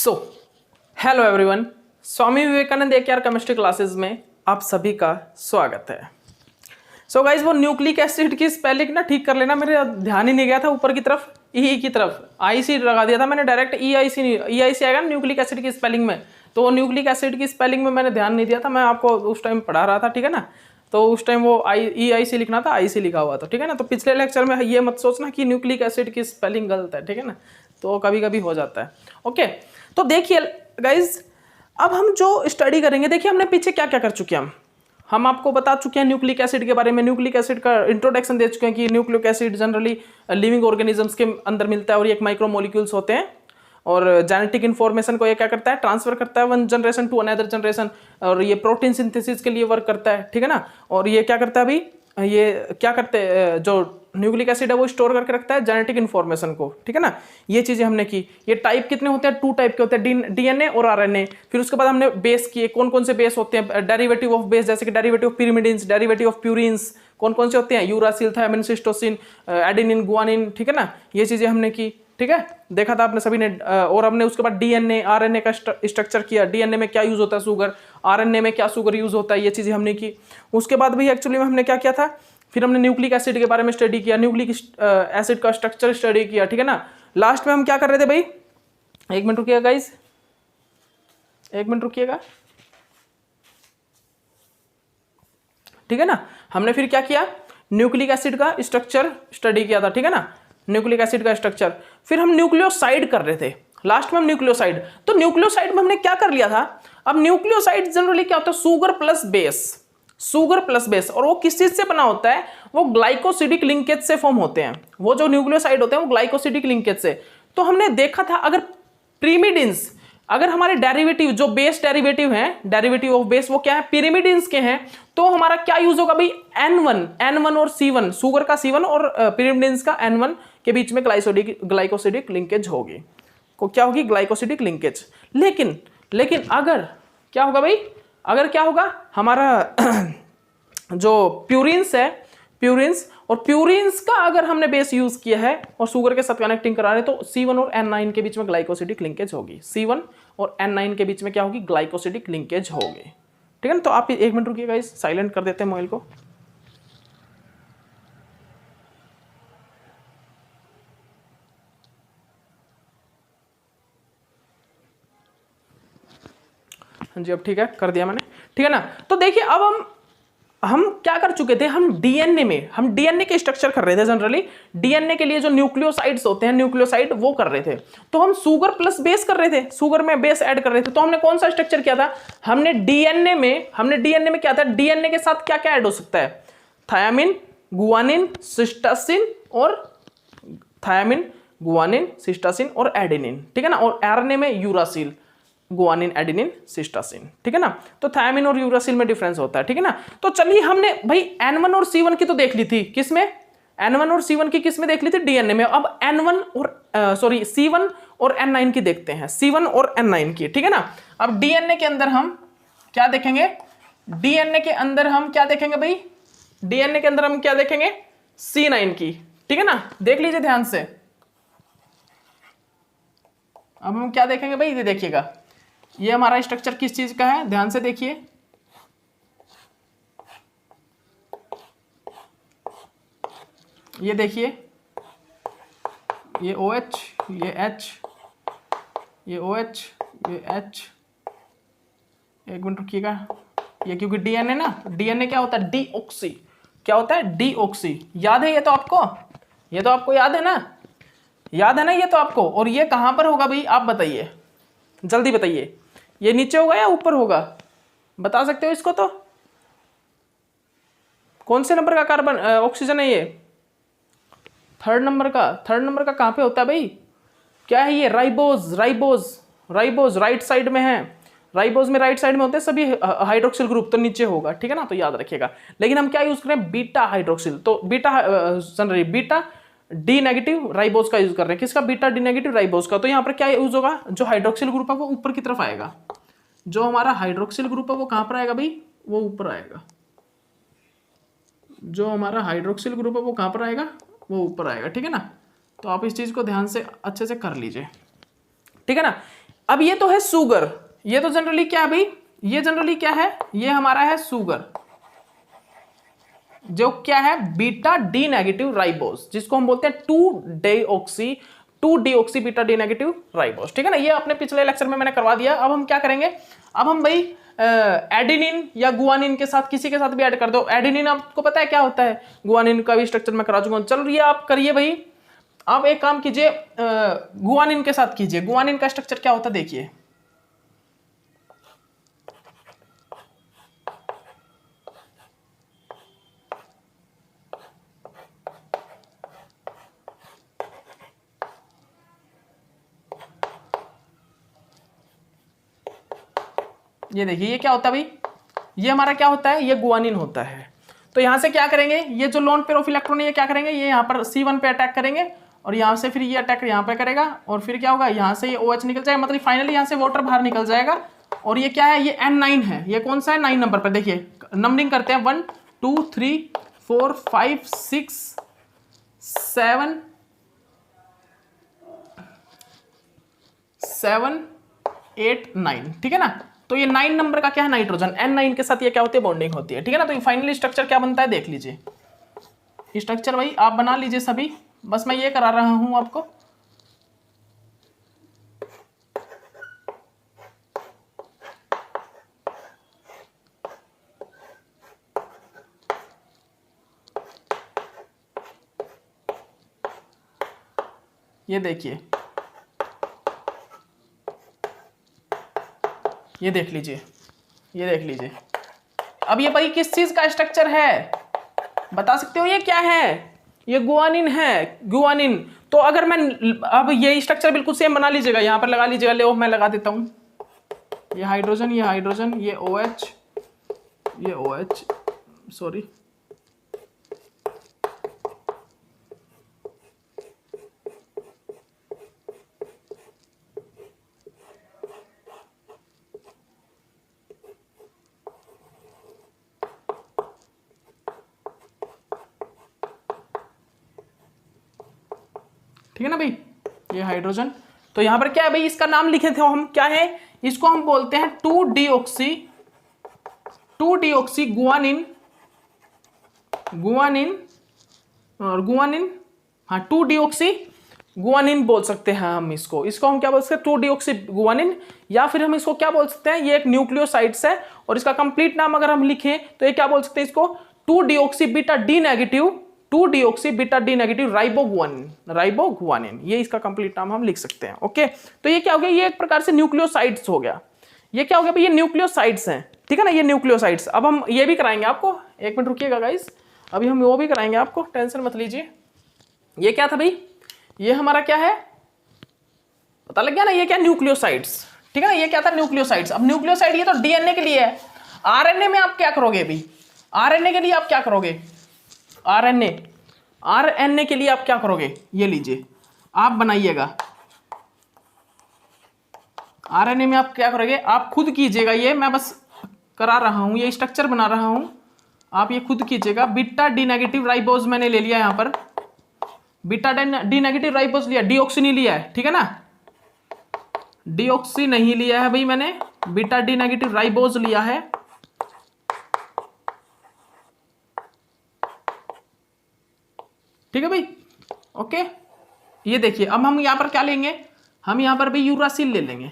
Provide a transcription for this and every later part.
So hello everyone, Swami Vivekananda AKR chemistry classes में आप सभी का स्वागत है। सो गाइज, वो न्यूक्लिक एसिड की स्पेलिंग ना ठीक कर लेना, मेरे ध्यान ही नहीं गया था ऊपर की तरफ, ई की तरफ IC लगा दिया था मैंने, डायरेक्ट EIC आएगा न्यूक्लिक एसिड की स्पेलिंग में, तो वो न्यूक्लिक एसिड की स्पेलिंग में मैंने ध्यान नहीं दिया था, मैं आपको उस टाइम पढ़ा रहा था, ठीक है ना। तो उस टाइम वो EIC लिखना था, IC लिखा हुआ था, ठीक है ना। तो पिछले लेक्चर में ये मत सोचना कि न्यूक्लिक एसिड की स्पेलिंग गलत है, ठीक है ना, तो कभी कभी हो जाता है। ओके, तो देखिए गाइज, अब हम जो स्टडी करेंगे, देखिए हमने पीछे क्या क्या कर चुके हैं। हम आपको बता चुके हैं न्यूक्लिक एसिड के बारे में, न्यूक्लिक एसिड का इंट्रोडक्शन दे चुके हैं कि nucleic acid generally living organisms के अंदर मिलता है और ये एक माइक्रो मॉलिक्यूल्स होते हैं और जेनेटिक इन्फॉर्मेशन को ये क्या करता है, ट्रांसफर करता है one generation to another generation, और ये प्रोटीन सिंथेसिस के लिए वर्क करता है, ठीक है ना। और ये क्या करता है, अभी ये क्या करते हैं, जो न्यूक्लिक एसिड है वो स्टोर करके रखता है जेनेटिक इन्फॉर्मेशन को, ठीक है ना। ये चीजें हमने की। ये टाइप कितने होते हैं, 2 टाइप के होते हैं, DNA और RNA। फिर उसके बाद हमने बेस किए, कौन कौन से बेस होते हैं, डेरिवेटिव ऑफ बेस, जैसे कि derivative of pyrimidines, derivative of purines, कौन कौन से होते हैं, uracil, thymine, cytosine, adenine, guanine, ठीक है ना। ये चीजें हमने की, ठीक है, देखा था आपने सभी ने। और हमने उसके बाद DNA RNA का स्ट्रक्चर किया, DNA में क्या यूज होता है शुगर, RNA में क्या शुगर यूज होता है, ये चीजें हमने की। उसके बाद भी एक्चुअली में हमने क्या किया था, फिर हमने न्यूक्लिक एसिड के बारे में स्टडी किया, न्यूक्लिक एसिड का स्ट्रक्चर स्टडी किया, ठीक है ना। लास्ट में हम क्या कर रहे थे भाई, 1 मिनट रुकिएगा गाइस, 1 मिनट रुकिएगा, ठीक है ना। हमने फिर क्या किया, न्यूक्लिक एसिड का स्ट्रक्चर स्टडी किया था, ठीक है ना, न्यूक्लिक एसिड का स्ट्रक्चर। फिर हम न्यूक्लियोसाइड कर रहे थे, लास्ट में हम न्यूक्लियोसाइड। तो न्यूक्लियोसाइड में हमने क्या कर लिया था, अब न्यूक्लियोसाइड जनरली क्या होता है, sugar plus base, sugar plus base, और वो किस चीज से बना होता है, वो ग्लाइकोसिडिक लिंकेज से फॉर्म होते हैं। वो जो न्यूक्लियोसाइड होते हैं वो ग्लाइकोसिडिक लिंकेज से। तो हमने देखा था, अगर पिरिमिडिन्स, अगर हमारे डेरिवेटिव जो बेस डेरिवेटिव हैं, डेरिवेटिव ऑफ बेस वो क्या है, पिरिमिडिन्स के हैं, तो हमारा क्या यूज होगा भाई, N1 और C1, शुगर का C1 और पिरिमिडिन्स का N1 के बीच में ग्लाइकोसिडिक लिंकेज होगी, को क्या होगी, ग्लाइकोसिडिक लिंकेज। लेकिन अगर क्या होगा भाई, अगर क्या होगा, हमारा जो प्यूरिन्स है, प्यूरिन्स और प्यूरिन्स का अगर हमने बेस यूज किया है और शुगर के साथ कनेक्टिंग करा रहे, तो C1 और N9 के बीच में ग्लाइकोसिडिक लिंकेज होगी, C1 और N9 के बीच में क्या होगी, ग्लाइकोसिडिक लिंकेज होगी, ठीक है ना। तो आप 1 मिनट रुकिएगा, इस साइलेंट कर देते हैं मोबाइल को। हाँ जी, अब ठीक है, कर दिया मैंने, ठीक है ना। तो देखिए, अब हम क्या कर चुके थे, हम डीएनए के स्ट्रक्चर कर रहे थे। जनरली डीएनए के लिए जो न्यूक्लियोसाइड्स होते हैं, न्यूक्लियोसाइड वो कर रहे थे। तो हम शुगर प्लस बेस कर रहे थे, शुगर में बेस ऐड कर रहे थे। तो हमने कौन सा स्ट्रक्चर किया था, हमने डीएनए में क्या था, डीएनए के साथ क्या क्या ऐड हो सकता है, थायामिन, गुआनिन, सिस्टासिन और थायामिन, गुआनिन, सिस्टासिन और एडेनिन, ठीक है ना। और आरएनए में यूरासिल, गुआनिन, एडेनिन, सिस्टासिन, ठीक है ना। तो थायमिन और यूरासिल में डिफरेंस होता है, ठीक है ना। तो चलिए, हमने भाई N1 और C1 की तो देख ली थी, किसमें, N1 और C1 की किसमें देख ली थी, डीएनए में। अब C1 और N9 की देखते हैं, C1 और N9 की, ठीक है ना। अब डीएनए के अंदर हम क्या देखेंगे, डीएनए के अंदर हम क्या देखेंगे भाई, डीएनए के अंदर हम क्या देखेंगे, C9 की, ठीक है ना। देख लीजिए ध्यान से। अब हम क्या देखेंगे भाई, ये देखिएगा, ये हमारा स्ट्रक्चर किस चीज का है, ध्यान से देखिए। ये देखिए, ये OH, ये H, ये OH, ये H, 1 मिनट रुकिएगा। ये क्योंकि डीएनए ना, डीएनए क्या होता है, डीऑक्सी, क्या होता है, डीऑक्सी। याद है ये तो आपको, ये तो आपको याद है ना, याद है ना ये तो आपको। और ये कहां पर होगा भाई, आप बताइए, जल्दी बताइए, ये नीचे होगा या ऊपर होगा, बता सकते हो इसको। तो कौन से नंबर का कार्बन ऑक्सीजन है ये, 3rd नंबर का। 3rd नंबर का कहां पे होता है भाई, क्या है ये, राइबोज राइट साइड में है, राइबोज में राइट साइड में होते हैं सभी हाइड्रोक्सिल ग्रुप, तो नीचे होगा, ठीक है ना। तो याद रखिएगा। लेकिन हम क्या यूज करें, बीटा हाइड्रोक्सिल, तो बीटा डी नेगेटिव राइबोज का यूज कर रहे हैं, किसका, बीटा डी नेगेटिव राइबोज का। तो यहाँ पर क्या यूज होगा, जो हाइड्रोक्सिल ग्रुप है वो ऊपर की तरफ आएगा, जो हमारा हाइड्रोक्सिल ग्रुप है वो कहां पर आएगा भाई, वो ऊपर आएगा, जो हमारा हाइड्रोक्सिल ग्रुप है वो कहां पर आएगा, वो ऊपर आएगा, ठीक है ना। तो आप इस चीज को ध्यान से अच्छे से कर लीजिए, ठीक है ना। अब ये तो है सुगर, ये तो जनरली क्या है भाई, ये जनरली क्या है, ये हमारा है सुगर, जो क्या है बीटा डी नेगेटिव राइबोस, जिसको हम बोलते हैं 2 deoxy beta D negative ribose, ठीक है ना। ये अपने पिछले लेक्चर में मैंने करवा दिया। अब हम क्या करेंगे, अब हम भाई एडेनिन या गुआनिन के साथ किसी के साथ भी ऐड कर दो। एडेनिन आपको पता है क्या होता है, गुआनिन का भी स्ट्रक्चर मैं करा चुका हूं। चलो ये आप करिए भाई, आप एक काम कीजिए, गुआनिन के साथ कीजिए। गुआनिन का स्ट्रक्चर क्या होता है देखिए, ये देखिए ये क्या होता है भाई, ये हमारा क्या होता है, ये गुआनिन होता है। तो यहां से क्या करेंगे, ये जो लोन पेयर ऑफ इलेक्ट्रॉन है ये क्या करेंगे, ये यहाँ पर C1 पे अटैक करेंगे और यहाँ से फिर ये अटैक यहाँ पे करेगा और फिर क्या होगा, यहाँ से ये OH निकल जाएगा, मतलब फाइनली यहाँ से वाटर बाहर निकल जाएगा। और ये क्या है, ये N9 है, ये कौन सा है 9 नंबर पर। देखिए नंबरिंग करते हैं 1 2 3 4 5 6 7 8 9, ठीक है ना। तो ये 9 नंबर का क्या है नाइट्रोजन, N9 के साथ ये क्या होती है बॉन्डिंग होती है, ठीक है ना। तो फाइनली स्ट्रक्चर क्या बनता है देख लीजिए। स्ट्रक्चर भाई आप बना लीजिए सभी, बस मैं ये करा रहा हूं आपको। ये देखिए, ये देख लीजिए, ये देख लीजिए। अब ये भाई किस चीज का स्ट्रक्चर है बता सकते हो, ये क्या है, ये गुआनिन है, गुआनिन। तो अगर मैं अब ये स्ट्रक्चर बिल्कुल सेम बना लीजिएगा, यहां पर लगा लीजिएगा, ले मैं लगा देता हूं, ये हाइड्रोजन, ये हाइड्रोजन, ये OH, ये OH, सॉरी ठीक है ना भाई, ये हाइड्रोजन। तो यहां पर क्या है भाई, इसका नाम लिखे थे हम, क्या है, इसको हम बोलते हैं 2 डीऑक्सी गुआनिन, गुआनिन और गुआनिन, हाँ 2 डीऑक्सी गुआनिन बोल सकते हैं हम इसको। इसको हम क्या बोल सकते हैं 2 डीऑक्सी गुआनिन, या फिर हम इसको क्या बोल सकते हैं, ये एक न्यूक्लियोसाइड्स है और इसका कंप्लीट नाम अगर हम लिखें तो ये क्या बोल सकते हैं इसको, 2 डीऑक्सी बीटा डी नेगेटिव राइबोगुआनिन, ये इसका कंप्लीट नाम हम लिख सकते हैं। ओके, तो ये क्या हो गया, ये एक प्रकार से न्यूक्लियोसाइड्स हो गया। ये क्या हो गया भाई, ये न्यूक्लियोसाइड्स हैं, ठीक है ना, ये न्यूक्लियोसाइड्स। अब हम ये भी कराएंगे आपको, एक मिनट रुकिएगा गाइस, अभी हम वो भी कराएंगे आपको, टेंशन मत लीजिए। ये क्या था भाई, ये हमारा क्या है पता लग गया ना, ये क्या न्यूक्लियोसाइड्स, ठीक है ना, ये क्या था न्यूक्लियोसाइड्स। अब न्यूक्लियोसाइड ये तो DNA के लिए है, RNA में आप क्या करोगे भाई, RNA के लिए आप क्या करोगे, RNA के लिए आप क्या करोगे, ये लीजिए आप बनाइएगा। RNA में आप क्या करोगे, आप खुद कीजिएगा, ये मैं बस करा रहा हूं, ये स्ट्रक्चर बना रहा हूं, आप ये खुद कीजिएगा। बीटा डी नेगेटिव राइबोज मैंने ले लिया, यहां पर बीटा डी नेगेटिव राइबोज लिया, डीऑक्सी नहीं लिया है, ठीक है ना, डीऑक्सी नहीं लिया है भाई मैंने, बीटा डी नेगेटिव राइबोज लिया है। ठीक है भाई, ओके। ये देखिए अब हम यहां पर क्या लेंगे, हम यहां पर भी यूरासिल ले लेंगे।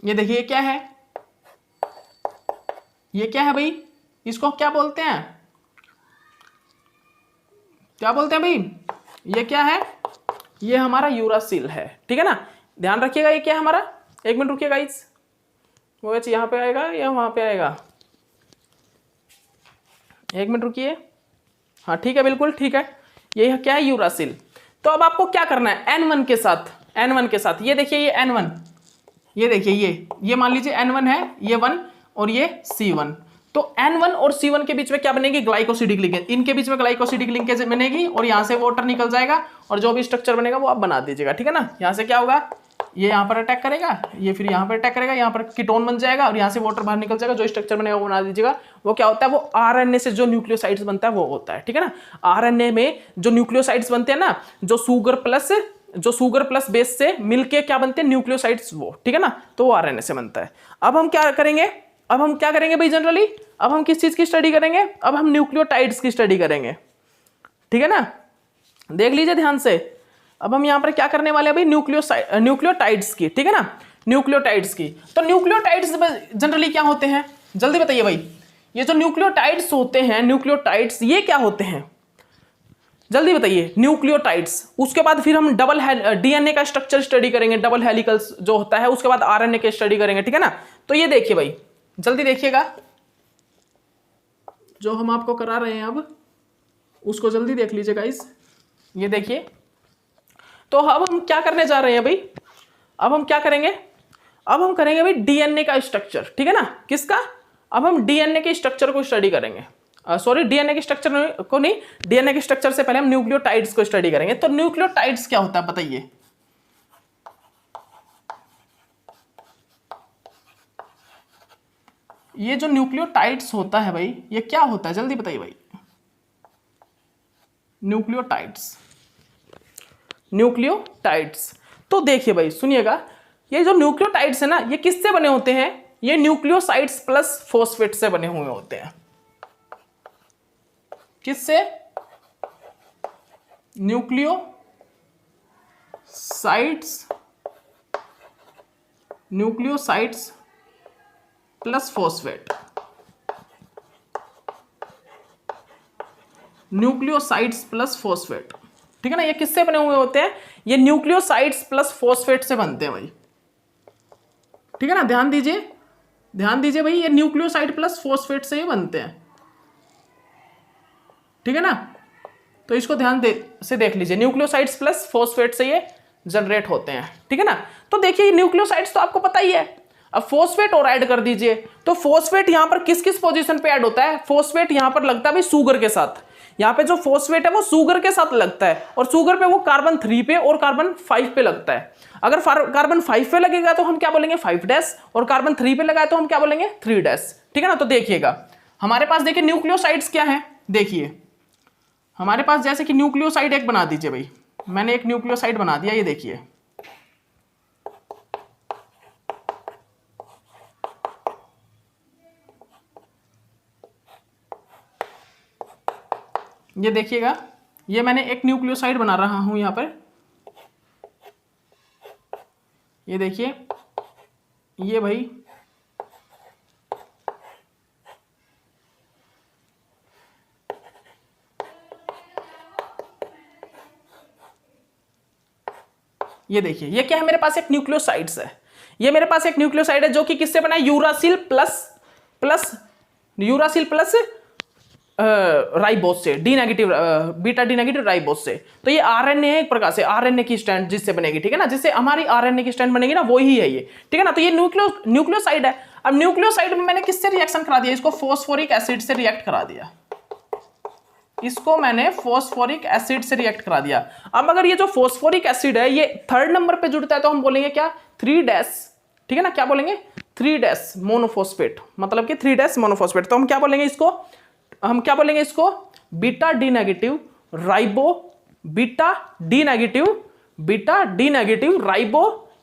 ये देखिए क्या है, ये क्या है भाई, इसको क्या बोलते हैं, क्या बोलते हैं भाई, ये क्या है, ये हमारा यूरासिल है, ठीक है ना। ध्यान रखिएगा ये क्या है हमारा, एक मिनट रुकिएगा, इस वो यहां पे आएगा या वहां पे आएगा, एक मिनट रुकिए, हाँ ठीक है बिल्कुल ठीक है, ये क्या है यूरासिल। तो अब आपको क्या करना है, N1 के साथ, ये देखिए ये N1, ये देखिए ये मान लीजिए N1 है, ये 1 और ये C1। तो N1 और C1 के बीच में क्या बनेगी, ग्लाइकोसिडिक लिंकेज, इनके बीच में ग्लाइकोसिडिक लिंकेज बनेगी और यहां से वाटर निकल जाएगा और जो भी स्ट्रक्चर बनेगा वो आप बना दीजिएगा, ठीक है ना। यहां से क्या होगा, ये यहाँ पर अटैक करेगा, ये फिर यहाँ पर अटैक करेगा, यहाँ पर कीटोन बन जाएगा और यहाँ से वाटर बाहर निकल जाएगा। जो स्ट्रक्चर बनेगा वो बना दीजिएगा। वो क्या होता है, वो आरएनए से जो न्यूक्लियोसाइड्स बनता है वो होता है, ठीक है ना। आरएनए में जो न्यूक्लियोसाइड्स बनते हैं ना, जो शुगर प्लस बेस से मिलके क्या बनते हैं, न्यूक्लियोसाइड्स, वो, ठीक है ना। तो वो आरएनए से बनता है। अब हम क्या करेंगे भाई, जनरली अब हम किस चीज की स्टडी करेंगे, अब हम न्यूक्लियोटाइड्स की स्टडी करेंगे, ठीक है ना। देख लीजिए ध्यान से। अब हम यहां पर क्या करने वाले हैं भाई, न्यूक्लियोटाइड्स की, ठीक है ना, न्यूक्लियोटाइड्स की। तो न्यूक्लियोटाइड्स जनरली क्या होते हैं, जल्दी बताइए भाई। ये जो न्यूक्लियोटाइड्स होते हैं, न्यूक्लियोटाइड्स ये क्या होते हैं, जल्दी बताइए। न्यूक्लियोटाइड्स, उसके बाद फिर हम डीएनए का स्ट्रक्चर स्टडी करेंगे, डबल हेलिकल्स जो होता है, उसके बाद आरएनए के स्टडी करेंगे, ठीक है ना। तो ये देखिए भाई, जल्दी देखिएगा, जो हम आपको करा रहे हैं अब उसको जल्दी देख लीजिए गाइस। ये देखिए, तो अब हम क्या करने जा रहे हैं भाई, अब हम क्या करेंगे, अब हम करेंगे भाई डीएनए का स्ट्रक्चर, ठीक है ना। किसका, अब हम डीएनए के स्ट्रक्चर को स्टडी करेंगे। सॉरी, डीएनए के स्ट्रक्चर को नहीं, डीएनए के स्ट्रक्चर से पहले हम न्यूक्लियोटाइड्स को स्टडी करेंगे। तो न्यूक्लियोटाइड्स क्या होता है बताइए। ये जो न्यूक्लियोटाइड्स होता है भाई, ये क्या होता है, जल्दी बताइए भाई। न्यूक्लियोटाइड्स, तो देखिए भाई सुनिएगा, ये जो न्यूक्लियोटाइड्स है ना, ये किससे बने होते हैं, ये न्यूक्लियोसाइड्स प्लस फॉस्फेट से बने हुए होते हैं। किससे, nucleosides plus phosphate, nucleosides plus phosphate, ठीक है ना। ये किससे बने हुए होते हैं, ये न्यूक्लियोसाइड्स प्लस फॉस्फेट से बनते हैं भाई, ठीक है ना। ध्यान दीजिए भाई, ये न्यूक्लियोसाइड प्लस फॉस्फेट से ही बनते हैं, ठीक है ना। तो इसको ध्यान से देख लीजिए, न्यूक्लियोसाइड्स प्लस फॉस्फेट से ये जनरेट होते हैं, ठीक है ना। तो देखिए न्यूक्लियोसाइड्स तो आपको पता ही है, अब फॉस्फेट और ऐड कर दीजिए। तो फॉस्फेट यहां पर किस किस पोजीशन पे ऐड होता है, फॉस्फेट यहां पर लगता है भाई शुगर के साथ। यहाँ पे जो फॉस्फेट है वो शुगर के साथ लगता है, और शुगर पे वो कार्बन 3 पे और कार्बन 5 पे लगता है। अगर कार्बन 5 पे लगेगा तो हम क्या बोलेंगे 5 डैश, और कार्बन 3 पे लगा है तो हम क्या बोलेंगे 3 डैश, ठीक है ना। तो देखिएगा हमारे पास, देखिए न्यूक्लियोसाइड्स क्या है, देखिए हमारे पास, जैसे कि न्यूक्लियोसाइड एक बना दीजिए भाई, मैंने एक न्यूक्लियोसाइड बना दिया, ये देखिए, ये देखिएगा, ये मैंने एक न्यूक्लियोसाइड बना रहा हूं यहां पर, ये देखिए, ये भाई ये देखिए, ये क्या है, मेरे पास एक न्यूक्लियोसाइड्स है, ये मेरे पास एक न्यूक्लियोसाइड है जो कि किससे बना है, यूरासिल प्लस राइबोस से, D negative, beta D negative ribose से। तो ये आरएनए है एक प्रकार से, आरएनए की स्ट्रैंड जिससे बनेगी, ठीक है ना, जिससे हमारी आरएनए की स्ट्रैंड बनेगी ना, वो ही है ये, ठीक है ना। तो ये न्यूक्लियोसाइड है। अब न्यूक्लियोसाइड में मैंने किससे रिएक्शन करा दिया, इसको फॉस्फोरिक एसिड से रिएक्ट करा दिया, इसको मैंने फॉस्फोरिक एसिड से रिएक्ट करा दिया। अब अगर ये जो फॉस्फोरिक एसिड है ये 3rd नंबर पे जुड़ता है तो हम बोलेंगे क्या, 3 डैश, ठीक है ना, क्या बोलेंगे 3 डैश मोनोफॉस्फेट, मतलब कि 3 डैश मोनोफॉस्फेट। तो हम क्या बोलेंगे इसको, beta D negative ribo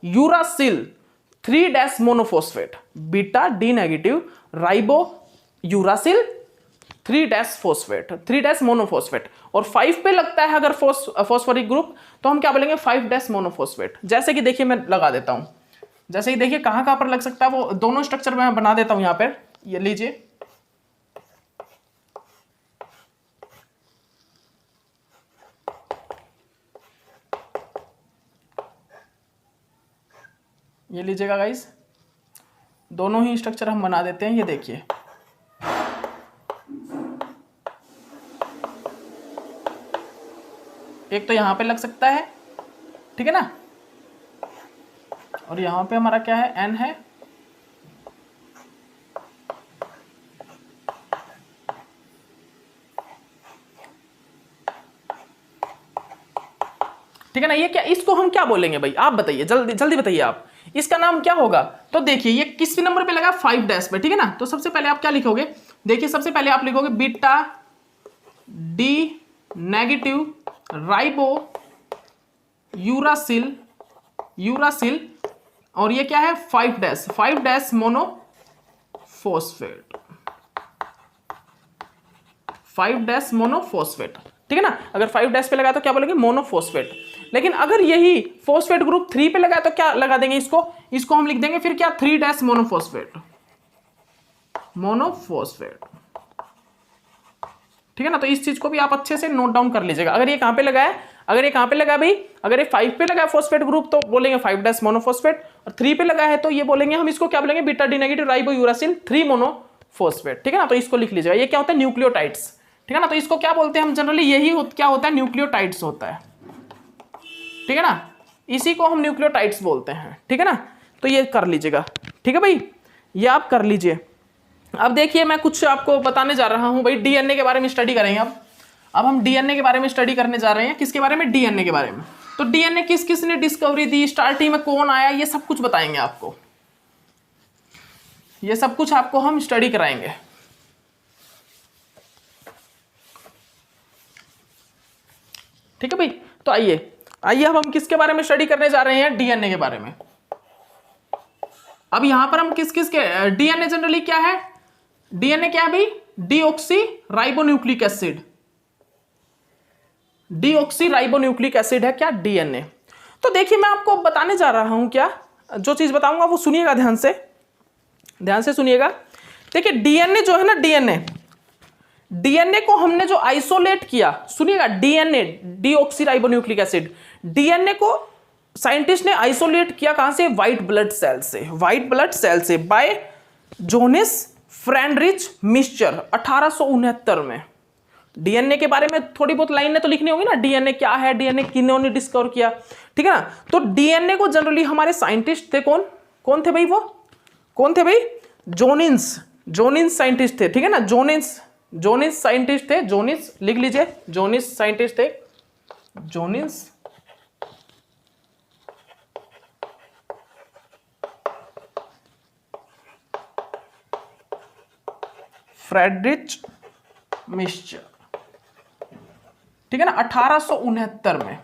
uracil 3 dash monophosphate, beta D negative ribo uracil 3 dash phosphate, 3 dash monophosphate. और 5 पे लगता है अगर फॉस्फोरिक ग्रुप तो हम क्या बोलेंगे 5 डैश मोनोफॉस्फेट। जैसे कि देखिए मैं लगा देता हूं, जैसे कि देखिए कहां पर लग सकता है, वो दोनों स्ट्रक्चर में बना देता हूं यहां पर, ये लीजिए, ये लीजिएगा गाइस, दोनों ही स्ट्रक्चर हम बना देते हैं, ये देखिए, एक तो यहां पे लग सकता है, ठीक है ना, और यहां पे हमारा क्या है, N है, ठीक है ना। ये क्या, इसको हम क्या बोलेंगे भाई, आप बताइए, जल्दी जल्दी बताइए आप, इसका नाम क्या होगा। तो देखिए ये किस नंबर पे लगा, 5' पे, ठीक है ना। तो सबसे पहले आप क्या लिखोगे, देखिए सबसे पहले आप लिखोगे beta D negative ribo uracil, uracil, और ये क्या है 5' मोनोफॉस्फेट, 5' मोनोफॉस्फेट, ठीक है ना। अगर 5' पे लगा तो क्या बोलेंगे, मोनोफॉस्फेट। लेकिन अगर यही फॉस्फेट ग्रुप 3 पे लगा तो क्या लगा देंगे, इसको हम लिख देंगे फिर क्या, 3' मोनोफॉस्फेट, मोनोफॉस्फेट, ठीक है ना। तो इस चीज को भी आप अच्छे से नोट डाउन कर लीजिएगा। अगर ये कहां पे लगा है, अगर ये कहां पे लगा भाई, अगर ये 5 पे लगा है फॉस्फेट ग्रुप तो बोलेंगे 5' मोनोफॉस्फेट, और 3 पे लगा है तो ये बोलेंगे हम, इसको क्या बोलेंगे, beta D negative ribo uracil 3 monophosphate, ठीक है ना। तो इसको लिख लीजिएगा, ये क्या होता है, न्यूक्लियोटाइड्स, ठीक है ना। तो इसको क्या बोलते हैं हम जनरली, यही क्या होता है, न्यूक्लियोटाइड्स होता है, ठीक है ना। इसी को हम न्यूक्लियोटाइड्स बोलते हैं, ठीक है ना। तो ये कर लीजिएगा, ठीक है भाई, ये आप कर लीजिए। अब देखिए मैं कुछ आपको बताने जा रहा हूं भाई, डीएनए के बारे में स्टडी करेंगे अब हम डीएनए के बारे में स्टडी करने जा रहे हैं। किसके बारे में, डीएनए के बारे में। तो डीएनए किस किस ने डिस्कवरी दी, स्टार्टिंग में कौन आया, ये सब कुछ बताएंगे आपको, ये सब कुछ आपको हम स्टडी कराएंगे। ठीक है भाई, तो आइए अब हम किसके बारे में स्टडी करने जा रहे हैं, डीएनए के बारे में। अब यहां पर हम किस किस के, डीएनए जनरली क्या है, डीएनए क्या है भाई, deoxy ribonucleic acid, deoxy ribonucleic acid है क्या, डीएनए। तो देखिए मैं आपको बताने जा रहा हूं, क्या जो चीज बताऊंगा वो सुनिएगा ध्यान से सुनिएगा। देखिए डीएनए जो है ना, डीएनए को हमने जो आइसोलेट किया, सुनिएगा, DNA deoxy ribonucleic acid, DNA को साइंटिस्ट ने आइसोलेट किया कहां से, व्हाइट ब्लड सेल से बाय जोनेस फ्रेडरिच मिक्सचर 1869 में। डीएनए के बारे में थोड़ी बहुत लाइनें तो लिखनी होगी ना, डीएनए क्या है, डीएनए किन्होंने डिस्कवर किया, ठीक है ना। तो डीएनए को जनरली हमारे साइंटिस्ट थे, कौन थे भाई, वो कौन थे भाई, जोनिस साइंटिस्ट थे, ठीक है ना। जोनिस साइंटिस्ट थे, जोनिस लिख लीजिए, जोनिस साइंटिस्ट थे, जोनिस फ्रेडरिच मिक्सचर, ठीक है ना, 1869 में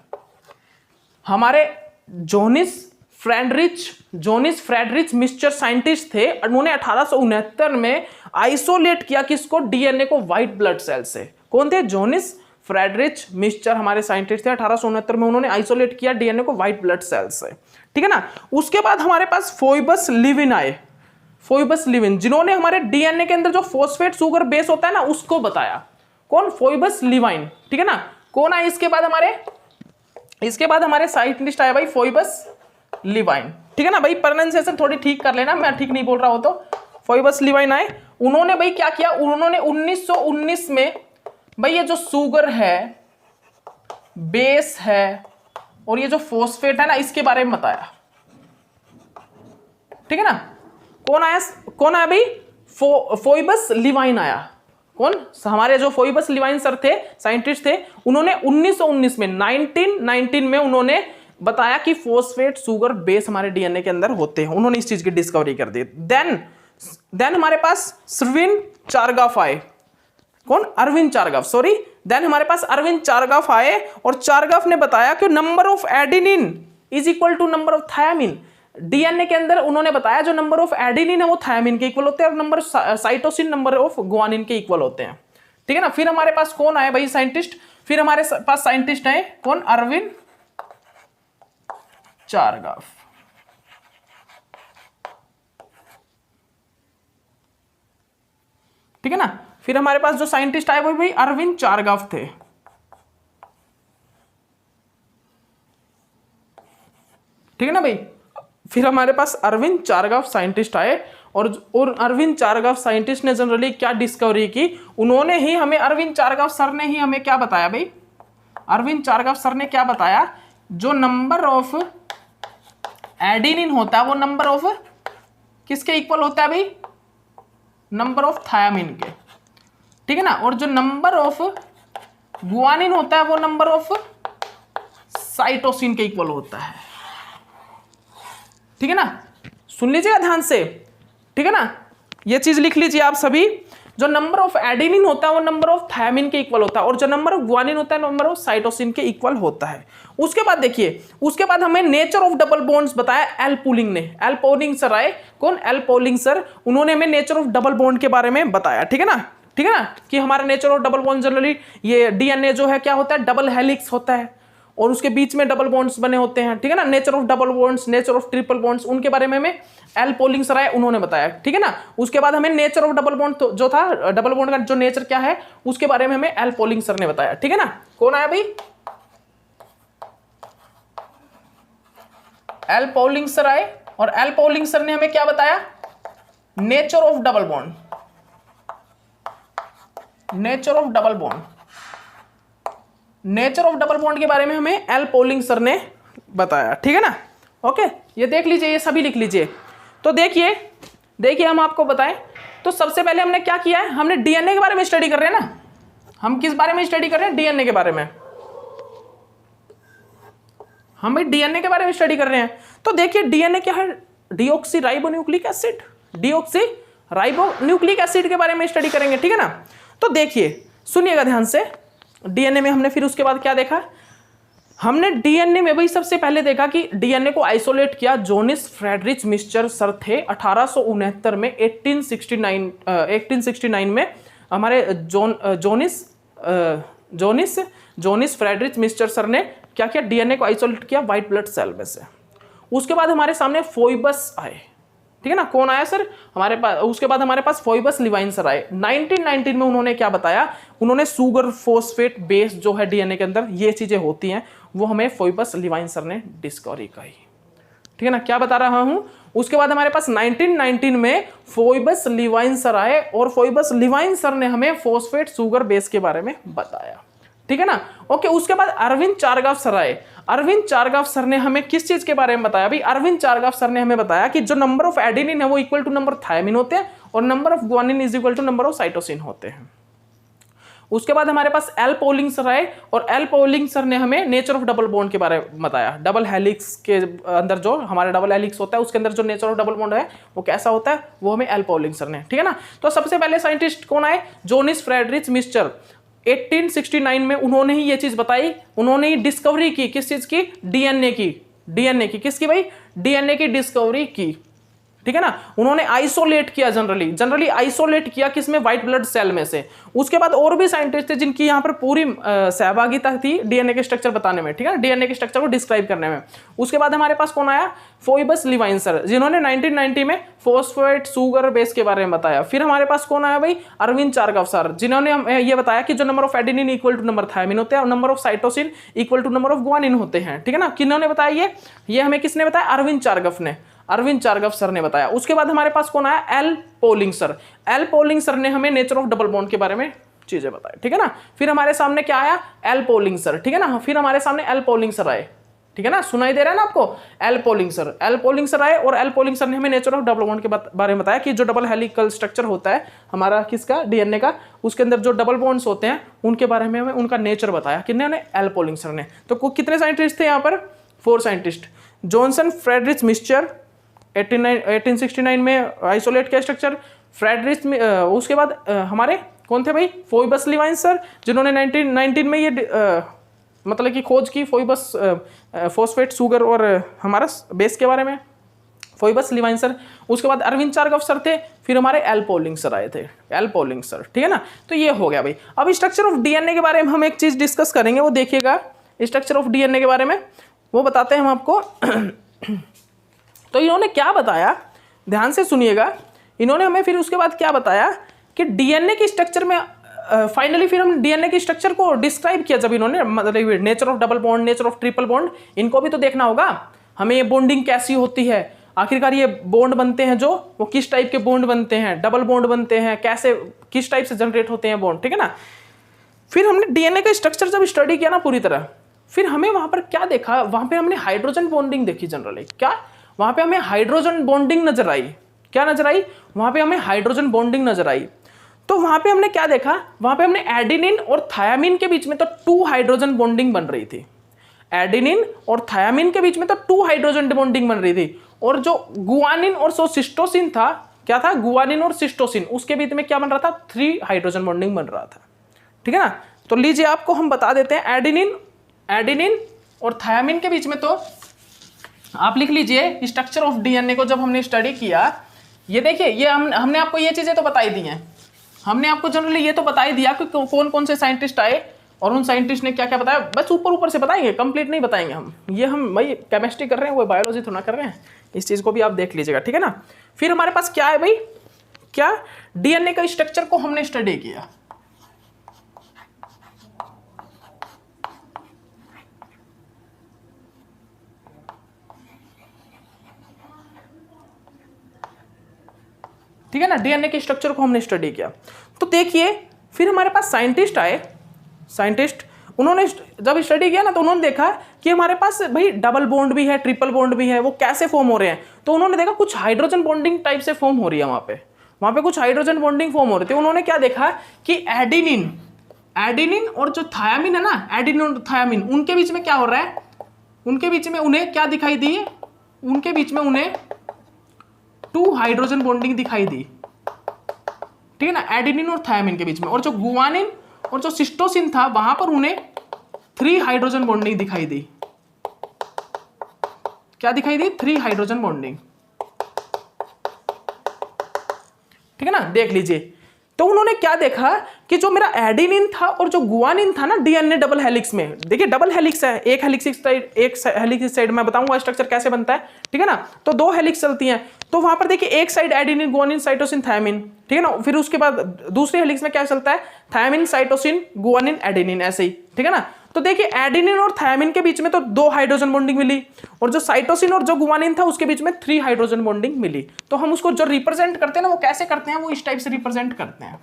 हमारे जोनिस फ्रेडरिच मिक्सचर साइंटिस्ट थे। उन्होंने 1869 में आइसोलेट किया किसको, डीएनए को व्हाइट ब्लड सेल से। कौन थे, जोनिस फ्रेडरिच मिक्सचर हमारे साइंटिस्ट थे, 1869 में उन्होंने आइसोलेट किया डीएनए को व्हाइट ब्लड सेल से, ठीक है ना। उसके बाद हमारे पास फोइबस लिविन आए, जिन्होंने हमारे डीएनए के अंदर जो फॉस्फेट शुगर बेस होता है ना उसको बताया। कौन, फोइबस लिवाइन, ठीक है ना। कौन आए इसके बाद हमारे साइंटिस्ट आए भाई, फोइबस लिवाइन, ठीक है ना भाई। प्रोनाउंसिएशन थोड़ी ठीक कर लेना, मैं ठीक नहीं बोल रहा हूं तो। फोइबस लिवाइन आए, उन्होंने भाई क्या किया, उन्होंने 1919 में भाई ये जो शुगर है, बेस है, और ये जो फॉस्फेट है ना, इसके बारे में बताया, ठीक है ना। कौन आया भाई, फोइबस लिवाइन आया। कौन, हमारे जो फोइबस लिवाइन सर थे, साइंटिस्ट थे, उन्होंने 1919 में 1919 में उन्होंने बताया कि फॉस्फेट शुगर बेस हमारे डीएनए के अंदर होते हैं। उन्होंने इस चीज की डिस्कवरी कर दी। देन हमारे पास अरविंद चारगाफ आए। कौन, अरविंद चारगाफ, सॉरी। देन हमारे पास अरविंद चारगाफ आए, और चारगाफ ने बताया कि number of adenine is equal to number of thymine. DNA के अंदर उन्होंने बताया जो नंबर ऑफ एडेनिन है वो थायमिन के इक्वल होते हैं, और number cytosine number of guanine के इक्वल होते हैं, ठीक है ना। फिर हमारे पास कौन आए भाई, साइंटिस्ट, फिर हमारे पास साइंटिस्ट है कौन, अरविंद चारगाफ, ठीक है ना। फिर हमारे पास जो साइंटिस्ट आए वो भाई अरविंद चारगाफ थे, ठीक है ना भाई। फिर हमारे पास अरविंद चारगाफ साइंटिस्ट आए, और अरविंद चारगाफ साइंटिस्ट ने जनरली क्या डिस्कवरी की, उन्होंने ही हमें, अरविंद चारगाफ सर ने ही हमें क्या बताया भाई, अरविंद चारगाफ सर ने क्या बताया, जो नंबर ऑफ एडेनिन होता है वो नंबर ऑफ किसके इक्वल होता है भाई, नंबर ऑफ थायमिन के, ठीक है ना। और जो नंबर ऑफ गुआनिन होता है वो नंबर ऑफ साइटोसिन के इक्वल होता है। ठीक है ना, सुन लीजिएगा ध्यान से, ठीक है ना, ये चीज लिख लीजिए आप सभी। जो नंबर ऑफ एडेनिन होता है वो नंबर ऑफ थायमिन के इक्वल होता है, और जो नंबर ऑफ ग्वानिन होता है नंबर ऑफ साइटोसिन के इक्वल होता है। उसके बाद देखिए, उसके बाद हमें नेचर ऑफ डबल बॉन्ड्स बताया एल पोलिंग ने। एल पोलिंग सर आए, कौन? एल पोलिंग सर, उन्होंने हमें नेचर ऑफ डबल बॉन्ड के बारे में बताया। ठीक है ना, ठीक है ना, कि हमारा nature of double bond generally ये डीएनए जो है क्या होता है, डबल हेलिक्स होता है और उसके बीच में डबल बॉन्ड्स बने होते हैं। ठीक है ना, nature of double bonds, nature of triple bonds, उनके बारे में हमें एल पोलिंग सराय उन्होंने बताया। ठीक है ना, उसके बाद हमें नेचर ऑफ डबल बॉन्ड जो था, डबल बॉन्ड का जो नेचर क्या है उसके बारे में हमें एल पोलिंग सर ने बताया। ठीक है ना, कौन आया भाई? एल पोलिंग सर आए, और एल पोलिंग सर ने हमें क्या बताया? Nature of double bond, nature of double bond, nature of double bond के बारे में हमें एल पोलिंग सर ने बताया। ठीक है ना, ओके, ये देख लीजिए, ये सभी लिख लीजिए। तो देखिए देखिए हम आपको बताएं, तो सबसे पहले हमने क्या किया है, हमने डीएनए के बारे में स्टडी कर रहे हैं ना। हम किस बारे में स्टडी कर रहे हैं? डीएनए के बारे में। हम भी डीएनए के बारे में स्टडी कर रहे हैं। तो देखिए डीएनए क्या है? Deoxy ribonucleic acid, deoxy ribonucleic acid के बारे में स्टडी करेंगे। ठीक है ना, तो देखिए सुनिएगा ध्यान से, डीएनए में हमने फिर उसके बाद क्या देखा, हमने डीएनए में भाई सबसे पहले देखा कि डीएनए को आइसोलेट किया जोनिस फ्रेडरिच मिस्चर सर थे 1869 में। 1869 में हमारे जोनिस फ्रेडरिच मिस्चर सर ने क्या किया, डीएनए को आइसोलेट किया व्हाइट ब्लड सेल में से। उसके बाद हमारे सामने फोइबस आए। ठीक है ना, कौन आया सर हमारे पास? उसके बाद हमारे पास फोइबस लिवाइन सर आए। 1919 में उन्होंने क्या बताया, उन्होंने सुगर फॉस्फेट बेस जो है डीएनए के अंदर ये चीजें होती हैं, वो हमें फोइबस लिवाइन सर ने डिस्कवरी की। ठीक है ना, क्या बता रहा हूं? उसके बाद हमारे पास 1919 में फोइबस लिवाइन सर आए, और फोइबस लिवाइन सर ने हमें फॉस्फेट सुगर बेस के बारे में बताया। ठीक है ना, ओके। उसके बाद अरविंद चारगाव सर आए। अरविंद चारगाव सर ने हमें किस चीज के बारे में बताया? भाई अरविंद चारगाव सर ने हमें बताया कि जो नंबर ऑफ एडेनिन है वो इक्वल टू नंबर थायमिन होते हैं, और number of guanine is equal to number of cytosine होते हैं। उसके बाद हमारे पास एल पोलिंग सर आए, और एल पोलिंग सर ने हमें नेचर ऑफ डबल बॉन्ड के बारे में बताया। डबल हेलिक्स के अंदर जो हमारा डबल हेलिक्स होता है उसके अंदर जो नेचर ऑफ डबल बॉन्ड है वो कैसा होता है, वो हमें एल पोलिंग सर ने। ठीक है ना, तो सबसे पहले साइंटिस्ट कौन आए? जोनिस फ्रेडरिच मिस्चर। 1869 में उन्होंने ही ये चीज बताई, उन्होंने ही डिस्कवरी की। किस चीज की? डीएनए की। डीएनए की किसकी भाई? डीएनए की डिस्कवरी की। ठीक है ना, उन्होंने आइसोलेट किया, जनरली आइसोलेट किया किसमें? व्हाइट ब्लड सेल में से। उसके बाद और भी साइंटिस्ट थे जिनकी यहाँ पर पूरी सहभागिता थी डीएनए के स्ट्रक्चर बताने में। ठीक है ना, डीएनए के स्ट्रक्चर को डिस्क्राइब करने में। उसके बाद हमारे पास कौन आया? फोइबस लिवाइन सर, जिन्होंने 1990 में फॉस्फेट सुगर बेस के बारे में बताया। फिर हमारे पास कौन आया भाई? अरविंद चारगाव सर, जिन्होंने ये बताया कि जो number of adenine equal to number thymine होते हैं, और number of cytosine equal to number of guanine होते हैं। ठीक है ना, किन्होंने बताया ये हमें किसने बताया? अरविंद चारगाव ने, अरविंद चारगाव सर ने बताया। उसके बाद हमारे पास कौन आया? L polling sir. L polling sir ने हमें नेचर ऑफ डबल बॉन्ड के बारे में चीजें बताई। ठीक है ना, फिर हमारे सामने क्या आया? L polling sir. ठीक है ना, फिर हमारे सामने एल पोलिंग सर आए। ठीक है ना, सुनाई दे रहा है ना आपको? L polling sir, L polling sir आए, और एल पोलिंग सर ने हमें नेचर ऑफ डबल बॉन्ड के बारे में बताया कि जो डबल हेलिकल स्ट्रक्चर होता है हमारा किसका? डीएनए का, उसके अंदर जो डबल बॉन्ड्स होते हैं उनके बारे में हमें उनका नेचर बताया। किन्होंने? एल पोलिंग सर ने। तो कितने साइंटिस्ट थे यहाँ पर? 4 साइंटिस्ट। जॉनसन फ्रेडरिच मिस्चर 1869 में आइसोलेट किया स्ट्रक्चर। फ्रेडरिच में उसके बाद हमारे कौन थे भाई? फोइबस लिवाइन सर, जिन्होंने 1919 में ये मतलब कि खोज की फोइबस फॉस्फेट सुगर और हमारा बेस के बारे में, फोइबस लिवाइन सर। उसके बाद अरविंद चारगाव सर थे, फिर हमारे एल पोलिंग सर आए थे, एल पोलिंग सर। ठीक है ना, तो ये हो गया भाई। अब स्ट्रक्चर ऑफ डीएनए के बारे में हम एक चीज डिस्कस करेंगे, वो देखिएगा स्ट्रक्चर ऑफ डीएनए के बारे में, वो बताते हैं हम आपको। तो इन्होंने क्या बताया, ध्यान से सुनिएगा। इन्होंने हमें फिर उसके बाद क्या बताया कि डीएनए के स्ट्रक्चर में फाइनली फिर हम डीएनए के स्ट्रक्चर को डिस्क्राइब किया। जब इन्होंने मतलब nature of double bond, nature of triple bond, इनको भी तो देखना होगा हमें, ये बॉन्डिंग कैसी होती है, आखिरकार ये बॉन्ड बनते हैं जो वो किस टाइप के बॉन्ड बनते हैं, डबल बॉन्ड बनते हैं कैसे, किस टाइप से जनरेट होते हैं बॉन्ड। ठीक है ना, फिर हमने डीएनए का स्ट्रक्चर जब स्टडी किया ना पूरी तरह, फिर हमें वहां पर क्या देखा, वहां पर हमने हाइड्रोजन बॉन्डिंग देखी। जनरली क्या वहां पे हमें हाइड्रोजन बॉन्डिंग नजर आई? क्या नजर आई? वहां पे हमें हाइड्रोजन बॉन्डिंग नजर आई। तो वहां पे हमने क्या देखा? वहां पे हमने एडेनिन और थायमिन के बीच में तो 2 हाइड्रोजन बॉन्डिंग बन रही थी। एडेनिन और थायामिन के बीच में तो 2 हाइड्रोजन बॉन्डिंग बन रही थी, और जो गुआनिन और सिस्टोसिन था, क्या था, गुआनिन और सिस्टोसिन, उसके बीच में क्या बन रहा था, 3 हाइड्रोजन बॉन्डिंग बन रहा था। ठीक है ना। तो लीजिए आपको हम बता देते हैं, एडेनिन और थायामिन के बीच में, तो आप लिख लीजिए स्ट्रक्चर ऑफ डीएनए को जब हमने स्टडी किया, ये देखिए, ये हमने आपको ये चीजें तो बताई दी हैं, हमने आपको जनरली ये तो बता ही दिया कि कौन कौन से साइंटिस्ट आए और उन साइंटिस्ट ने क्या क्या बताया, बस ऊपर से बताएंगे, कंप्लीट नहीं बताएंगे हम। ये हम भाई केमिस्ट्री कर रहे हैं, वो बायोलॉजी थोड़ा कर रहे हैं, इस चीज़ को भी आप देख लीजिएगा। ठीक है ना। फिर हमारे पास क्या है भाई, क्या डीएनए का स्ट्रक्चर को हमने स्टडी किया। ठीक है ना, डीएनए के स्ट्रक्चर को हमने स्टडी किया। तो देखिए फिर हमारे पास साइंटिस्ट आए, उन्होंने जब स्टडी किया ना, तो उन्होंने देखा कि हमारे पास भाई डबल बॉन्ड भी है, ट्रिपल बॉन्ड भी है, वो कैसे फॉर्म हो रहे हैं। तो उन्होंने देखा कुछ हाइड्रोजन बॉन्डिंग टाइप से फॉर्म हो रही है वहां पे कुछ हाइड्रोजन बॉन्डिंग फॉर्म हो रही थी। उन्होंने क्या देखा कि एडेनिन और जो थायामिन है ना, एडेनिन और थायामिन, उनके बीच में क्या हो रहा है, उनके बीच में उन्हें क्या दिखाई दी, उनके बीच में उन्हें 2 हाइड्रोजन बॉन्डिंग दिखाई दी। ठीक है ना, एडेनिन और थायामिन के बीच में, और जो गुआनिन और जो सिस्टोसिन था वहां पर उन्हें 3 हाइड्रोजन बॉन्डिंग दिखाई दी। क्या दिखाई दी, 3 हाइड्रोजन बॉन्डिंग। ठीक है ना, देख लीजिए। तो उन्होंने क्या देखा कि जो मेरा एडेनिन था और जो गुआनिन था ना डीएनए डबल हेलिक्स में, देखिए डबल हेलिक्स है, एक हेलिक्स इस साइड, मैं बताऊंगा स्ट्रक्चर कैसे बनता है। ठीक है ना, तो 2 हेलिक्स चलती हैं, तो वहां पर देखिए एक side adenine, guanine, cytosine, thiamine. ठीक है ना, फिर उसके बाद दूसरी हेलिक्स में क्या चलता है, थायामिन, साइटोसिन, गुआनिन, एडेनिन, ऐसे ही। ठीक है ना, तो देखिए एडेनिन और थायामिन के बीच में तो 2 हाइड्रोजन बॉन्डिंग मिली, और जो साइटोसिन और जो गुआनिन था उसके बीच में 3 हाइड्रोजन बॉन्डिंग मिली। तो हम उसको जो रिप्रेजेंट करते हैं ना, वो कैसे करते हैं, वो इस टाइप से रिप्रेजेंट करते हैं।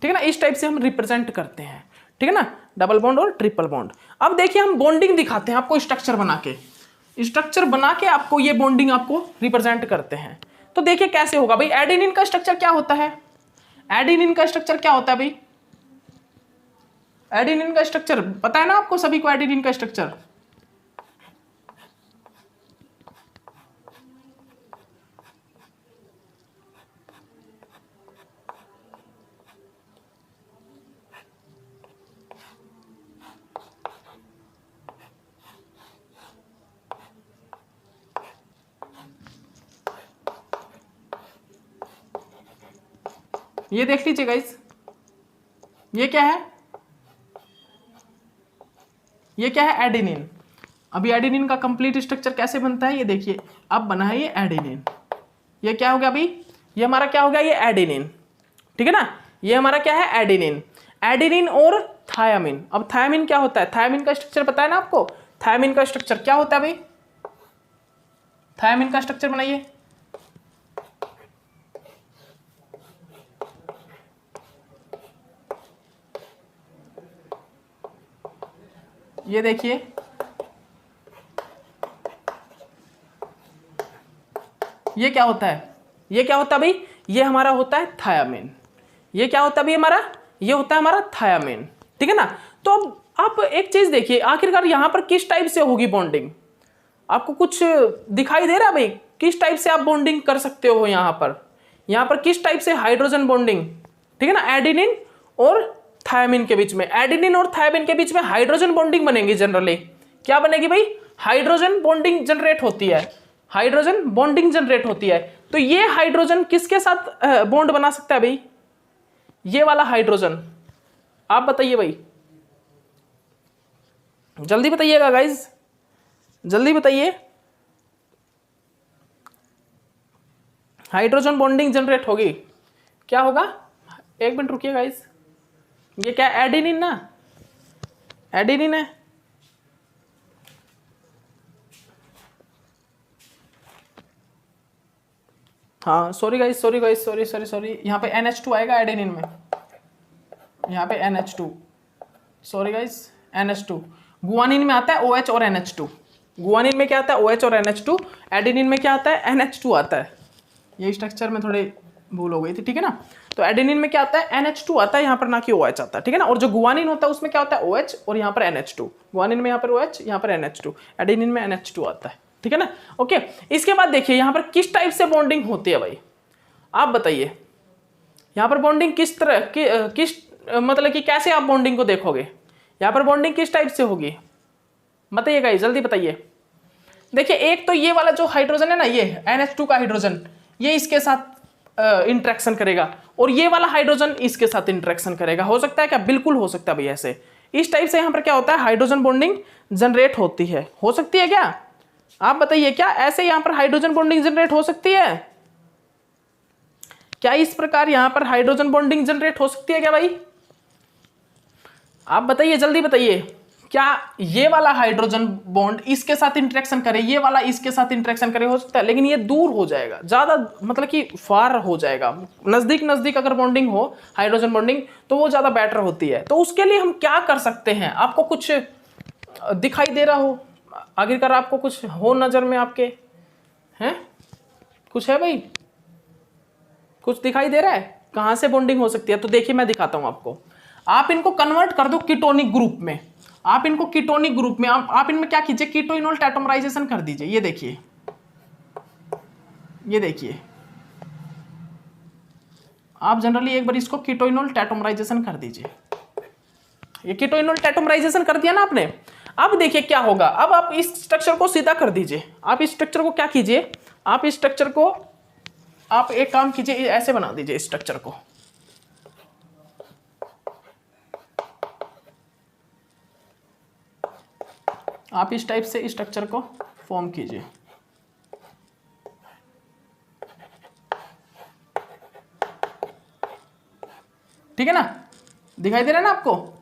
ठीक है ना, इस टाइप से हम रिप्रेजेंट करते हैं। ठीक है ना, डबल बॉन्ड और ट्रिपल बॉन्ड। अब देखिए हम बॉन्डिंग दिखाते हैं आपको, स्ट्रक्चर बना के आपको ये बॉन्डिंग आपको रिप्रेजेंट करते हैं। तो देखिए कैसे होगा भाई, एडेनिन का स्ट्रक्चर क्या होता है, एडेनिन का स्ट्रक्चर क्या होता है भाई, एडेनिन का स्ट्रक्चर पता है ना आपको सभी को, एडेनिन का स्ट्रक्चर ये देख लीजिए गाइस, ये क्या है, ये क्या है, एडेनिन। अभी एडेनिन का कंप्लीट स्ट्रक्चर कैसे बनता है ये देखिए, अब बना है ये एडेनिन। ये क्या हो गया अभी, ये हमारा क्या हो गया, ये एडेनिन। ठीक है ना, ये हमारा क्या है, एडेनिन और थायामिन। अब थायामिन क्या होता है, थायामिन का स्ट्रक्चर पता है ना आपको, थायामिन का स्ट्रक्चर क्या होता है भाई, थायामिन का स्ट्रक्चर बनाइए। ये देखिए, ये क्या होता है, ये क्या होता है भाई, ये हमारा होता है थायामिन। ये क्या होता है भाई हमारा, ये होता है हमारा थायामिन। ठीक है ना। तो अब आप एक चीज देखिए, आखिरकार यहां पर किस टाइप से होगी बॉन्डिंग, आपको कुछ दिखाई दे रहा है भाई, किस टाइप से आप बॉन्डिंग कर सकते हो यहां पर किस टाइप से हाइड्रोजन बॉन्डिंग। ठीक है ना, एडेनिन और थायामिन के बीच में, एडेनिन और थायामिन के बीच में हाइड्रोजन बॉन्डिंग बनेगी। जनरली क्या बनेगी भाई, हाइड्रोजन बॉन्डिंग जनरेट होती है, हाइड्रोजन बॉन्डिंग जनरेट होती है। तो ये हाइड्रोजन किसके साथ बॉन्ड बना सकता है भाई, ये वाला हाइड्रोजन, आप बताइए भाई, जल्दी बताइएगा गाइज, जल्दी बताइए। हाइड्रोजन बॉन्डिंग जनरेट होगी, क्या होगा, एक मिनट रुकिए गाइज, ये क्या एडेनिन ना, एडेनिन है। हाँ सॉरी गाइज, सॉरी, यहाँ पे NH2 आएगा एडेनिन में, यहाँ पे NH2, sorry guys, NH2। Guanine में आता है OH और NH2, गुआनिन में क्या आता है OH और NH2, एडेनिन में क्या आता है NH2 आता है। ये स्ट्रक्चर में थोड़े भूल हो गई थी, ठीक है ना। तो एडेनिन में क्या आता है, NH2 आता है यहाँ पर, ना कि OH आता है, ठीक है ना। और जो गुआनिन होता है उसमें क्या होता है, OH और यहाँ पर NH2। गुआनिन में यहाँ पर OH, यहाँ पर NH2, एडेनिन में NH2 आता है, ठीक है ना। ओके, इसके बाद देखिए यहाँ पर किस टाइप से बॉन्डिंग होती है भाई, आप बताइए। यहाँ पर बॉन्डिंग किस तरह किस मतलब कि कैसे आप बॉन्डिंग को देखोगे, यहाँ पर बॉन्डिंग किस टाइप से होगी, बताइएगा, जल्दी बताइए। देखिए एक तो ये वाला जो हाइड्रोजन है ना, ये NH2 का हाइड्रोजन, ये इसके साथ इंटरेक्शन करेगा, और ये वाला हाइड्रोजन इसके साथ इंटरेक्शन करेगा। हो सकता है क्या, बिल्कुल हो सकता है भाई। ऐसे इस टाइप से यहाँ पर क्या होता है, हाइड्रोजन बॉन्डिंग जनरेट होती है। हो सकती है क्या, आप बताइए, क्या ऐसे यहाँ पर हाइड्रोजन बॉन्डिंग जनरेट हो सकती है, क्या इस प्रकार यहाँ पर हाइड्रोजन बॉन्डिंग जनरेट हो सकती है क्या भाई, आप बताइए, जल्दी बताइए। क्या ये वाला हाइड्रोजन बॉन्ड इसके साथ इंटरेक्शन करे, ये वाला इसके साथ इंटरेक्शन करे, हो सकता है, लेकिन ये दूर हो जाएगा ज्यादा, मतलब कि फार हो जाएगा। नजदीक नजदीक अगर बॉन्डिंग हो, हाइड्रोजन बॉन्डिंग, तो वो ज्यादा बेटर होती है। तो उसके लिए हम क्या कर सकते हैं, आपको कुछ दिखाई दे रहा हो आखिरकार, आपको कुछ हो नजर में आपके, हैं कुछ है भाई, कुछ दिखाई दे रहा है कहां से बॉन्डिंग हो सकती है। तो देखिए मैं दिखाता हूं आपको, आप इनको कन्वर्ट कर दो कीटोनिक ग्रुप में, आप इनको कीटोनिक ग्रुप में, आप इनमें क्या कीजिए, कीटोइनोल टैटोमराइजेशन कर दीजिए। ये देखिए, ये देखिए, आप जनरली एक बार इसको कीटोइनोल टैटोमराइजेशन कर दीजिए। ये कीटोइनोल टैटोमराइजेशन कर दिया ना आपने, अब देखिए क्या होगा। अब आप इस स्ट्रक्चर को सीधा कर दीजिए, आप इस स्ट्रक्चर को क्या कीजिए, आप इस स्ट्रक्चर को, आप एक काम कीजिए, ऐसे बना दीजिए इस स्ट्रक्चर को, आप इस टाइप से स्ट्रक्चर को फॉर्म कीजिए, ठीक है ना, दिखाई दे रहा है ना आपको।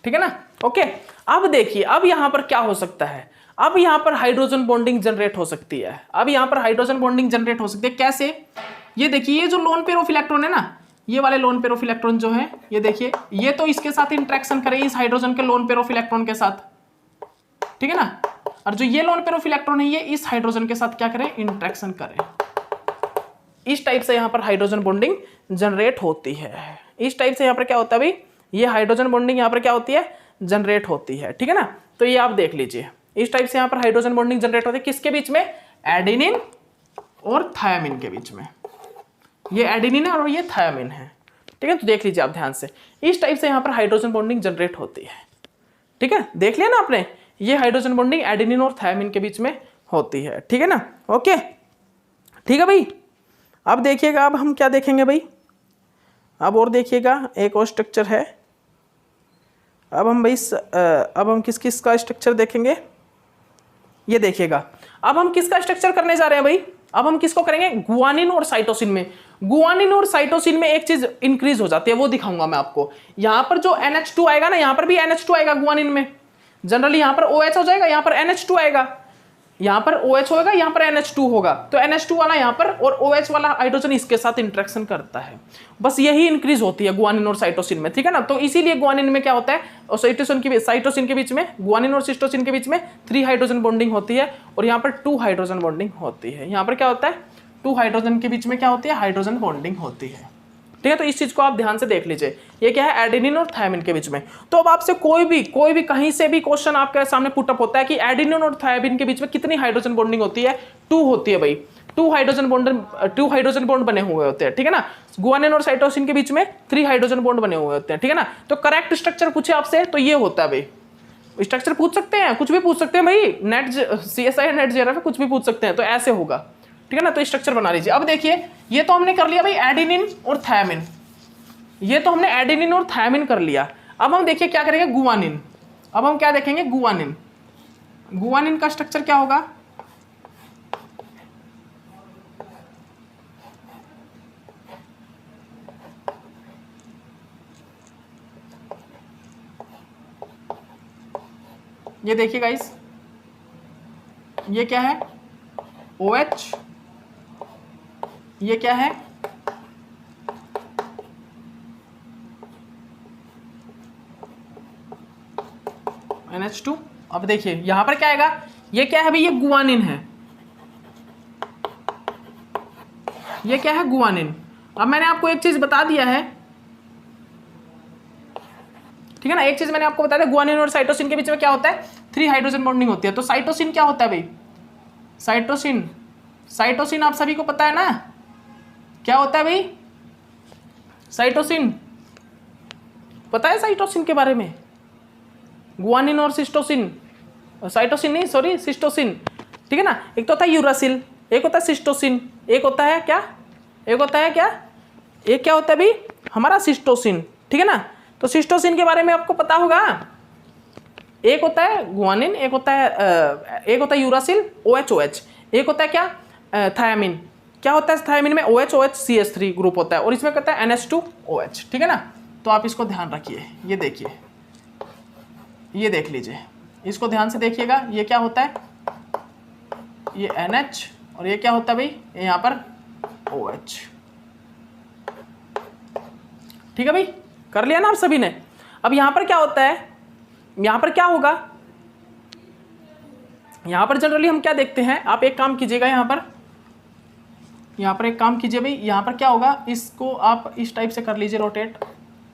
ठीक है ना, ओके। अब देखिए, अब यहां पर क्या हो सकता है, अब यहां पर हाइड्रोजन बॉन्डिंग जनरेट हो सकती है। अब यहां पर हाइड्रोजन बॉन्डिंग जनरेट हो सकती है कैसे, ये देखिए, ये जो लोन पेयर ऑफ इलेक्ट्रॉन है ना, ये वाले लोन पेयर ऑफ इलेक्ट्रॉन जो है, ये देखिए, ये तो इसके साथ इंटरेक्शन करे, इस हाइड्रोजन के लोन पेयर ऑफ इलेक्ट्रॉन के साथ, ठीक है ना। और जो ये लोन पेयर ऑफ इलेक्ट्रॉन है, ये इस हाइड्रोजन के साथ क्या करे, इंटरेक्शन करे। इस टाइप से यहां पर हाइड्रोजन बॉन्डिंग जनरेट होती है। इस टाइप से यहां पर क्या होता है भाई, ये हाइड्रोजन बॉन्डिंग यहां पर क्या होती है, जनरेट होती है, ठीक है ना। तो ये आप देख लीजिए, इस टाइप से यहां पर हाइड्रोजन बॉन्डिंग जनरेट होती है, किसके बीच में, एडेनिन और थायमिन के बीच में। ये एडेनिन है और ये थायमिन है, ठीक है। तो देख लीजिए आप ध्यान से, इस टाइप से यहां पर हाइड्रोजन बॉन्डिंग जनरेट होती है, ठीक है। देख लिया ना आपने, ये हाइड्रोजन बॉन्डिंग एडेनिन और थायमिन के बीच में होती है, ठीक है ना, ओके, ठीक है भाई। अब देखिएगा, अब हम क्या देखेंगे भाई, अब और देखिएगा, एक और स्ट्रक्चर है। अब हम भाई अब हम किस किस का स्ट्रक्चर देखेंगे, ये देखिएगा, अब हम किसका स्ट्रक्चर करने जा रहे हैं भाई, अब हम किसको करेंगे, गुआनिन और साइटोसिन में। गुआनिन और साइटोसिन में एक चीज इंक्रीज हो जाती है, वो दिखाऊंगा मैं आपको। यहां पर जो NH2 आएगा ना, यहां पर भी NH2 आएगा गुआनिन में, जनरली यहां पर OH हो जाएगा, यहां पर NH2 आएगा, यहां पर OH होगा, यहां पर NH2 होगा। तो NH2 वाला यहां पर और OH वाला हाइड्रोजन इसके साथ इंटरेक्शन करता है, बस यही इंक्रीज होती है गुआनिन और साइटोसिन में, ठीक है ना। तो इसीलिए गुआनिन में क्या होता है, और साइटोसिन के बीच में, गुआनिन और सिस्टोसिन के बीच में 3 हाइड्रोजन बॉन्डिंग होती है, और यहाँ पर 2 हाइड्रोजन बॉन्डिंग होती है। यहाँ पर क्या होता है, 2 हाइड्रोजन के बीच में क्या होती है, हाइड्रोजन बॉन्डिंग होती है, ठीक है। तो इस चीज को आप ध्यान से देख लीजिए, ये क्या है, एडेनिन और थायमिन के बीच में। तो अब आपसे कोई भी कहीं से भी क्वेश्चन आपके सामने पुटअप होता है कि एडेनिन और थायमिन के बीच में कितनी हाइड्रोजन बॉन्डिंग होती है, 2 होती है भाई, 2 हाइड्रोजन बॉन्ड बने हुए होते हैं, ठीक है ना। गुआनिन और साइटोसिन के बीच में 3 हाइड्रोजन बॉन्ड बने हुए होते हैं, ठीक है ना। तो करेक्ट स्ट्रक्चर पूछे आपसे तो ये होता है भाई, स्ट्रक्चर पूछ सकते हैं, कुछ भी पूछ सकते हैं भाई, नेट CSI नेट JRF कुछ भी पूछ सकते हैं, तो ऐसे होगा, ठीक है ना। तो स्ट्रक्चर बना लीजिए। अब देखिए, ये तो हमने कर लिया भाई एडेनिन और थायमिन, ये तो हमने एडेनिन और थायमिन कर लिया। अब हम देखिए क्या करेंगे, गुआनिन। अब हम क्या देखेंगे, गुआनिन। गुआनिन का स्ट्रक्चर क्या होगा, ये देखिए गाइस, ये क्या है, OH, ये क्या है, NH2। अब देखिए यहां पर क्या आएगा, ये क्या है भाई, ये गुआनिन है, ये क्या है, गुआनिन। अब मैंने आपको एक चीज बता दिया है, ठीक है ना, एक चीज मैंने आपको बता दिया, गुआनिन और साइटोसिन के बीच में क्या होता है, 3 हाइड्रोजन बॉन्डिंग होती है। तो साइटोसिन क्या होता है भाई, साइटोसिन, साइटोसिन आप सभी को पता है ना क्या होता है भाई, साइटोसिन पता है साइटोसिन के बारे में, गुआनिन और सिस्टोसिन, साइटोसिन नहीं सॉरी सिस्टोसिन, ठीक है ना। एक तो होता है यूरासिल, एक होता है सिस्टोसिन, एक होता है क्या, एक होता है क्या, एक क्या होता है भाई हमारा सिस्टोसिन, ठीक है ना। तो सिस्टोसिन के बारे में आपको पता होगा, एक होता है गुआनिन, एक होता है यूरासिल OH, एक होता है क्या थायामिन, क्या होता है थायामिन में OH CH3 ग्रुप होता है, और इसमें कहता है NH2OH, ठीक है ना। तो आप इसको ध्यान रखिए, ये देखिए, ये देख लीजिए, इसको ध्यान से देखिएगा, ये क्या होता है, ये NH, और ये क्या होता है भाई, ये यहाँ पर OH, ठीक है भाई, कर लिया ना आप सभी ने। अब यहां पर क्या होता है, यहां पर क्या होगा, यहां पर जनरली हम क्या देखते हैं, आप एक काम कीजिएगा, यहां पर एक काम कीजिए भाई, यहां पर क्या होगा, इसको आप इस टाइप से कर लीजिए रोटेट,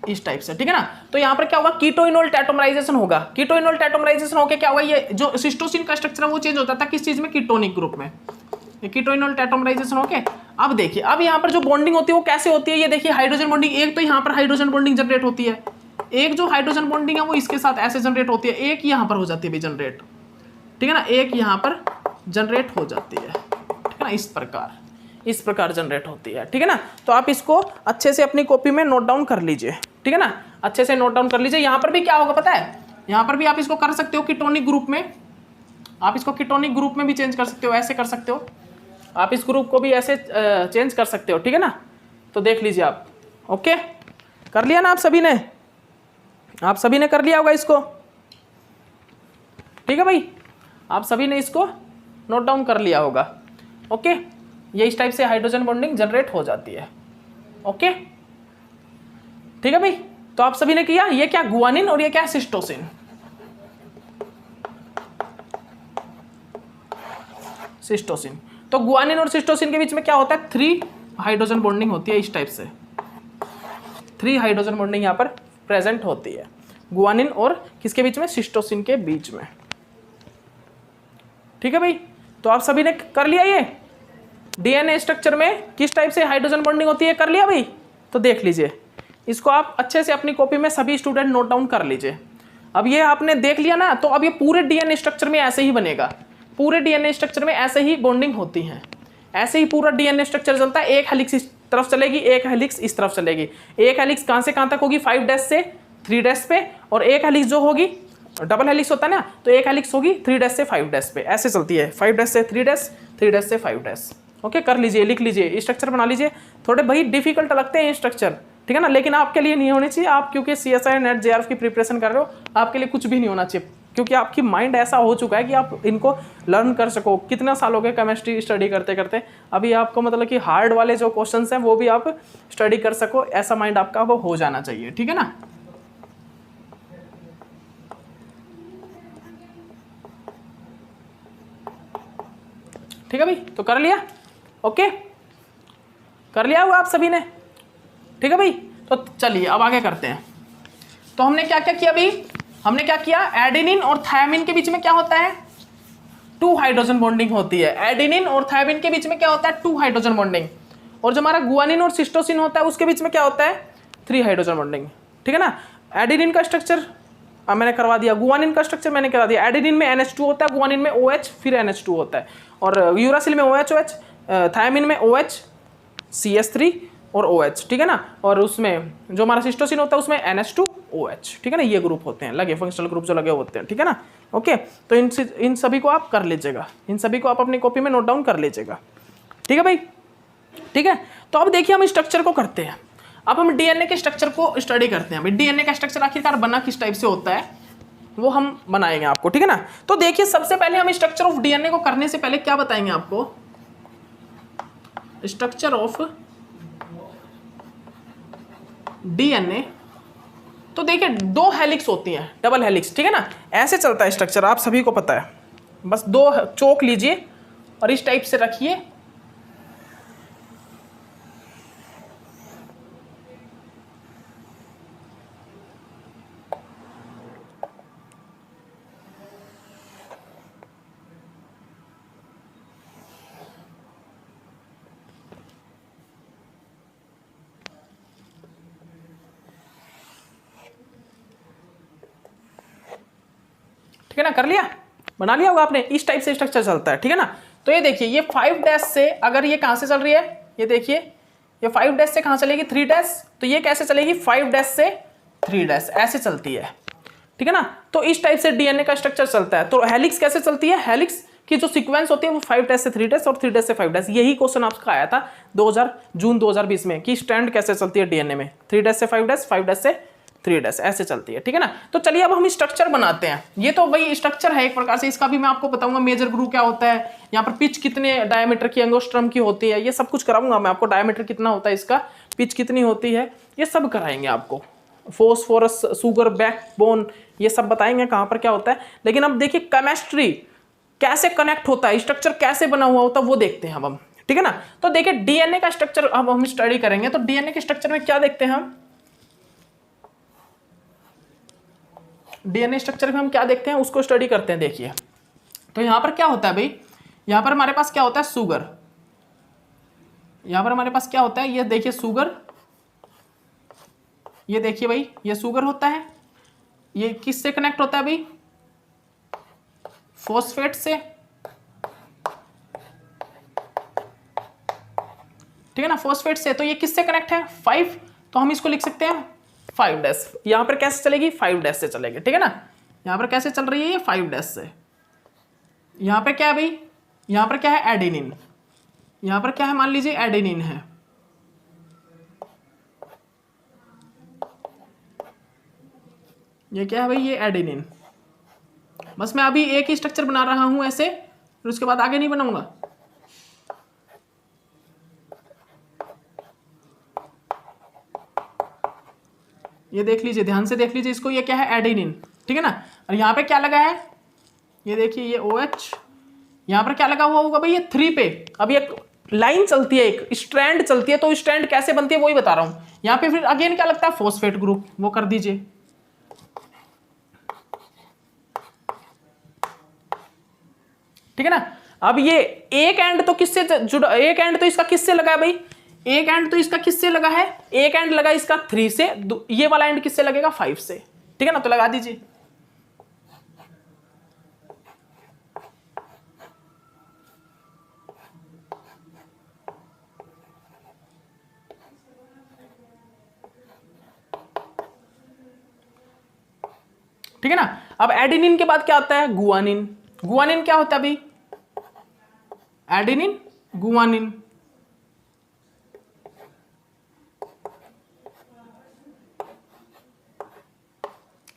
इस टाइप से, ठीक है ना। तो यहां पर क्या होगा, कीटोइनोल टैटोमराइजेशन होगा, कीटोइनोल टैटोमराइजेशन होके क्या होगा, ये जो सिस्टोसिन का स्ट्रक्चर है वो चेंज होता था किस चीज में, कीटोनिक ग्रुप में, कीटोइनोल टैटोमराइजेशन होके। अब देखिए, अब यहाँ पर जो बॉन्डिंग होती है वो कैसे होती है, ये देखिए हाइड्रोजन बॉन्डिंग, एक तो यहाँ पर हाइड्रोजन बॉन्डिंग जनरेट होती है, एक जो हाइड्रोजन बॉन्डिंग है वो इसके साथ ऐसे जनरेट होती है, एक यहाँ पर हो जाती है भी जनरेट, ठीक है ना, एक यहाँ पर जनरेट हो जाती है, ठीक है ना, इस प्रकार जनरेट होती है, ठीक है ना। तो आप इसको अच्छे से अपनी कॉपी में नोट डाउन कर लीजिए, ठीक है ना, अच्छे से नोट डाउन कर लीजिए। यहाँ पर भी क्या होगा पता है, यहाँ पर भी आप इसको कर सकते हो कीटोनिक ग्रुप में, आप इसको कीटोनिक ग्रुप में भी चेंज कर सकते हो, ऐसे कर सकते हो आप, इस ग्रुप को भी ऐसे चेंज कर सकते हो, ठीक है ना। तो देख लीजिए आप, ओके, कर लिया ना आप सभी ने, आप सभी ने कर लिया होगा इसको, ठीक है भाई, आप सभी ने इसको नोट डाउन कर लिया होगा, ओके। ये इस टाइप से हाइड्रोजन बॉन्डिंग जनरेट हो जाती है, ओके, ठीक है भाई। तो आप सभी ने किया, ये क्या गुआनिन और ये क्या सिस्टोसिन, सिस्टोसिन। तो गुआनिन और सिस्टोसिन के बीच में क्या होता है, 3 हाइड्रोजन बॉन्डिंग होती है, इस टाइप से 3 हाइड्रोजन बॉन्डिंग यहाँ पर प्रेजेंट होती है, गुआनिन और किसके बीच में, सिस्टोसिन के बीच में, ठीक है भाई। तो आप सभी ने कर लिया, ये डीएनए स्ट्रक्चर में किस टाइप से हाइड्रोजन बॉन्डिंग होती है, कर लिया भाई। तो देख लीजिए, इसको आप अच्छे से अपनी कॉपी में सभी स्टूडेंट नोट डाउन कर लीजिए। अब ये आपने देख लिया ना, तो अब ये पूरे डीएनए स्ट्रक्चर में ऐसे ही बनेगा, पूरे डीएनए स्ट्रक्चर में ऐसे ही बॉन्डिंग होती है, ऐसे ही पूरा डीएनए स्ट्रक्चर चलता है। एक हेलिक्स इस तरफ चलेगी, एक हेलिक्स इस तरफ चलेगी, एक हेलिक्स कहां से कहां तक होगी, 5' से 3' पे, और एक हेलिक्स जो होगी, डबल हेलिक्स होता है ना, तो एक हेलिक्स होगी 3' से 5' पे, ऐसे चलती है, 5' से 3', 3' से 5'। ओके, कर लीजिए, लिख लीजिए, स्ट्रक्चर बना लीजिए। थोड़े भाई डिफिकल्ट लगते हैं स्ट्रक्चर, ठीक है ना, लेकिन आपके लिए नहीं होनी चाहिए। आप क्योंकि CSIR नेट JRF की प्रिपरेशन कर रहे हो, आपके लिए कुछ भी नहीं होना चाहिए, क्योंकि आपकी माइंड ऐसा हो चुका है कि आप इनको लर्न कर सको। कितना साल हो गए केमिस्ट्री स्टडी करते करते, अभी आपको मतलब कि हार्ड वाले जो क्वेश्चंस हैं वो भी आप स्टडी कर सको, ऐसा माइंड आपका वो हो जाना चाहिए, ठीक है ना। ठीक है भाई, तो कर लिया, ओके, कर लिया हुआ आप सभी ने, ठीक है भाई। तो चलिए अब आगे करते हैं। तो हमने क्या क्या किया भाई, हमने क्या किया, एडेनिन और थायमिन के बीच में क्या होता है, 2 हाइड्रोजन बॉन्डिंग होती है। एडेनिन और थायमिन के बीच में क्या होता है, 2 हाइड्रोजन बॉन्डिंग। और जो हमारा गुआनिन और सिस्टोसिन होता है उसके बीच में क्या होता है, 3 हाइड्रोजन बॉन्डिंग, ठीक है ना। एडेनिन का स्ट्रक्चर मैंने करवा दिया, गुआनिन का स्ट्रक्चर मैंने करा दिया। एडेनिन में NH2 होता है, गुआनिन में OH फिर NH2 होता है, और यूरासिल में OH, थायमिन में OH CH3 और OH, ठीक है ना। और उसमें जो हमारा सिस्टोसिन होता है उसमें NH2OH, ठीक है ना। ये ग्रुप होते हैं लगे, फंक्शनल ग्रुप जो लगे होते हैं, ठीक है ना। ओके, तो इन सभी को आप कर लीजिएगा, इन सभी को आप अपनी कॉपी में नोट डाउन कर लीजिएगा, ठीक है भाई, ठीक है। तो अब देखिए हम स्ट्रक्चर को करते हैं, अब हम DNA के स्ट्रक्चर को स्टडी करते हैं। भाई DNA का स्ट्रक्चर आखिरकार बना किस टाइप से होता है वो हम बनाएंगे आपको, ठीक है ना। तो देखिए सबसे पहले हम स्ट्रक्चर ऑफ DNA को करने से पहले क्या बताएंगे आपको, स्ट्रक्चर ऑफ DNA। तो देखिए 2 हेलिक्स होती हैं, डबल हेलिक्स, ठीक है ना, ऐसे चलता है स्ट्रक्चर, आप सभी को पता है। बस 2 चोक लीजिए और इस टाइप से रखिए, ठीक है ना, कर लिया, बना लिया होगा आपने, इस टाइप से स्ट्रक्चर चलता है, ठीक है ना। तो ये देखिए ये 5 डैश से अगर ये कहां से चल रही है, ये देखिए ये 5 डैश से कहां चलेगी 3 डैश, तो ये कैसे चलेगी 5 डैश से 3 डैश, ऐसे चलती है, ठीक है ना। तो इस टाइप से डीएनए का स्ट्रक्चर चलता है। तो हेलिक्स कैसे चलती है, हेलिक्स की जो सीक्वेंस होती है वो 5 डैश से 3 डैश और 3 डैश से 5 डैश। यही क्वेश्चन आपका आया था जून 2020 में कि स्ट्रैंड कैसे चलती है डीएनए में, 3 डैश से 5 डैश, 5 डैश से 3 डैश, ऐसे चलती है, ठीक है ना। तो चलिए अब हम स्ट्रक्चर बनाते हैं। ये तो भाई स्ट्रक्चर है एक प्रकार से, इसका भी मैं आपको बताऊंगा मेजर ग्रुप क्या होता है, यहाँ पर पिच कितने डायमीटर की एंगोस्ट्रम की होती है, ये सब कुछ कराऊंगा मैं आपको, डायमीटर कितना होता है इसका, पिच कितनी होती है, ये सब कराएंगे आपको। फॉस्फोरस, सुगर, बैकबोन, ये सब बताएंगे कहां पर क्या होता है। लेकिन अब देखिए केमिस्ट्री कैसे कनेक्ट होता है, स्ट्रक्चर कैसे बना हुआ होता है वो देखते हैं अब हम, ठीक है ना। तो देखिए डीएनए का स्ट्रक्चर अब हम स्टडी करेंगे। तो डीएनए के स्ट्रक्चर में क्या देखते हैं हम, डीएनए स्ट्रक्चर में हम क्या देखते हैं उसको स्टडी करते हैं। देखिए तो यहां पर क्या होता है भाई, यहां पर हमारे पास क्या होता है सुगर, यहां पर हमारे पास क्या होता है, ये देखिए सुगर, ये देखिए भाई ये सुगर होता है, ये किससे कनेक्ट होता है भाई, फॉस्फेट से, ठीक है ना, फॉस्फेट से। तो ये किससे कनेक्ट है 5, तो हम इसको लिख सकते हैं 5 डैश। यहां पर कैसे चलेगी 5 डैश से चलेगी, ठीक है ना। यहां पर कैसे चल रही है ये 5 डैश से। यहां पर क्या है भाई, यहां पर क्या है एडेनिन, यहां पर क्या है मान लीजिए एडेनिन है, ये क्या है भाई ये एडेनिन। बस मैं अभी एक ही स्ट्रक्चर बना रहा हूं ऐसे, फिर उसके बाद आगे नहीं बनाऊंगा। ये देख लीजिए, ध्यान से देख लीजिए इसको, ये क्या है एडेनिन, ठीक है ना। और यहाँ पे क्या लगा है, ये देखिए ये OH, यहाँ पर क्या लगा हुआ होगा भाई ये 3 पे। अब एक लाइन चलती है, एक स्ट्रैंड चलती है, तो स्ट्रैंड कैसे बनती है वही बता रहा हूँ। यहाँ पे फिर अगेन क्या लगता है फॉस्फेट ग्रुप, वो कर दीजिए, ठीक है ना। अब ये एक एंड तो किससे जुड़ा, एक एंड तो इसका किससे लगा है भाई, एक एंड तो इसका किससे लगा है, एक एंड लगा इसका 3 से, ये वाला एंड किससे लगेगा 5 से, ठीक है ना। तो लगा दीजिए, ठीक है ना। अब एडेनिन के बाद क्या आता है गुआनिन, गुआनिन क्या होता है भाई, एडेनिन गुआनिन,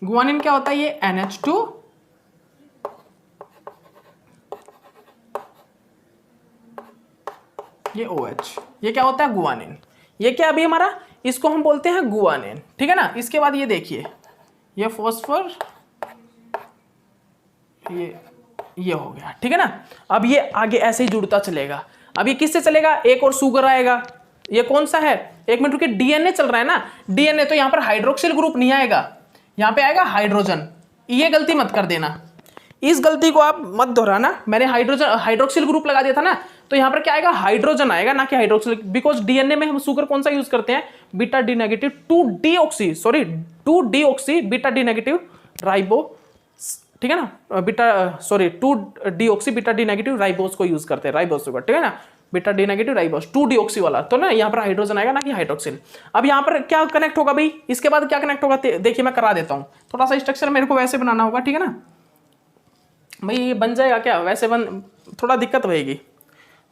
गुआनिन क्या होता है ये NH2, ये OH, ये क्या होता है गुआनिन। ये क्या अभी हमारा, इसको हम बोलते हैं गुआनिन, ठीक है ना। इसके बाद ये देखिए ये फॉस्फर, ये हो गया, ठीक है ना। अब ये आगे ऐसे ही जुड़ता चलेगा। अब ये किससे चलेगा, एक और सुगर आएगा, ये कौन सा है, एक मिनट रुकिए, डीएनए चल रहा है ना, डीएनए, तो यहां पर हाइड्रोक्सिल ग्रुप नहीं आएगा, यहां पे आएगा हाइड्रोजन। ये गलती मत कर देना, इस गलती को आप मत दोहराना। मैंने हाइड्रोक्सिल ग्रुप लगा दिया था ना, तो यहां पर क्या आएगा हाइड्रोजन आएगा ना कि हाइड्रोक्सिल, बिकॉज डीएनए में हम सुगर कौन सा यूज करते हैं, beta D negative 2 deoxy beta D negative ribo, ठीक है ना, two deoxy beta D negative ribose को यूज करते हैं, राइबोस सुगर, ठीक है ना, beta D negative ribose 2 deoxy वाला। तो ना यहाँ पर हाइड्रोजन आएगा ना कि हाइड्रोक्सिल। अब यहाँ पर क्या कनेक्ट होगा भाई, इसके बाद क्या कनेक्ट होगा देखिए मैं करा देता हूँ, थोड़ा सा स्ट्रक्चर मेरे को वैसे बनाना होगा, ठीक है ना भाई। ये बन जाएगा क्या वैसे थोड़ा दिक्कत होगी,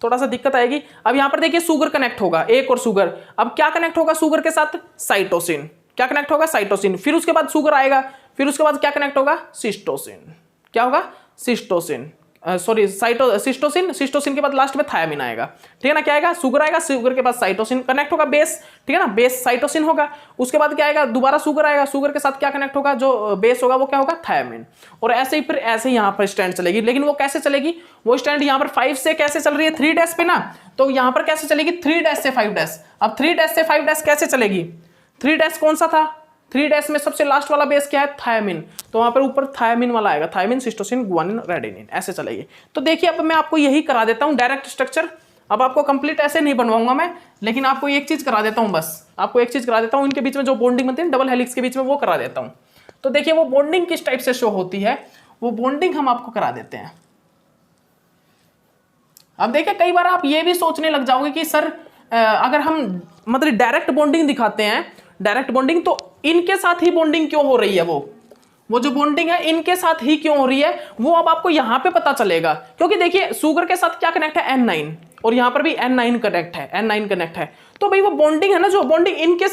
थोड़ा सा दिक्कत आएगी। अब यहाँ पर देखिए सुगर कनेक्ट होगा, एक और सुगर। अब क्या कनेक्ट होगा सुगर के साथ, साइटोसिन, क्या कनेक्ट होगा साइटोसिन। फिर उसके बाद सुगर आएगा, फिर उसके बाद क्या कनेक्ट होगा सिस्टोसिन, क्या होगा सिस्टोसिन। सॉरी सिस्टोसिन, सिस्टोसिन के बाद लास्ट में थायामिन आएगा, ठीक है ना। क्या आएगा, शुगर आएगा, शुगर के बाद साइटोसिन कनेक्ट होगा बेस, ठीक है ना, बेस साइटोसिन होगा। उसके बाद क्या आएगा, दोबारा शुगर आएगा, शुगर के साथ क्या कनेक्ट होगा, जो बेस होगा वो क्या होगा, थायामिन। और ऐसे ही फिर ऐसे यहाँ पर स्टैंड चलेगी, लेकिन वो कैसे चलेगी, वो स्टैंड यहाँ पर 5 से कैसे चल रही है, 3 डैश पे ना, तो यहाँ पर कैसे चलेगी, 3 डैश से 5 डैश। अब 3 डैश से 5 डैश कैसे चलेगी, 3 डैश कौन सा था, 3 डैश में सबसे लास्ट वाला बेस क्या है, थायामिन, तो वहां पर ऊपर थायामिन वाला आएगा, थायामिन, सिस्टोसिन, गुआनिन, रेडिनिन, ऐसे चलेगी। तो देखिए अब मैं आपको यही करा देता हूं डायरेक्ट स्ट्रक्चर। अब आपको कंप्लीट ऐसे नहीं बनवाऊंगा मैं, लेकिन आपको एक चीज करा देता हूं, बस आपको एक चीज करा देता हूं, इनके बीच में जो बॉन्डिंग बनती है डबल हेलिक्स के बीच में, वो करा देता हूं। तो देखिए वो बॉन्डिंग किस टाइप से शो होती है, वो बॉन्डिंग हम आपको करा देते हैं। अब देखिए कई बार आप ये भी सोचने लग जाओगे कि सर अगर हम मतलब डायरेक्ट बॉन्डिंग दिखाते हैं, डायरेक्ट बॉन्डिंग, तो इनके साथ ही बॉन्डिंग क्यों हो रही है, वो जो बॉन्डिंग है इनके साथ ही क्यों हो रही है, वो अब आपको यहां पे पता चलेगा। क्योंकि देखिए शुगर के साथ क्या कनेक्ट है, N9, और यहां पर भी N9 कनेक्ट है, N9 कनेक्ट है। तो भाई वो बॉन्डिंग है ना, जो बॉन्डिंग इनके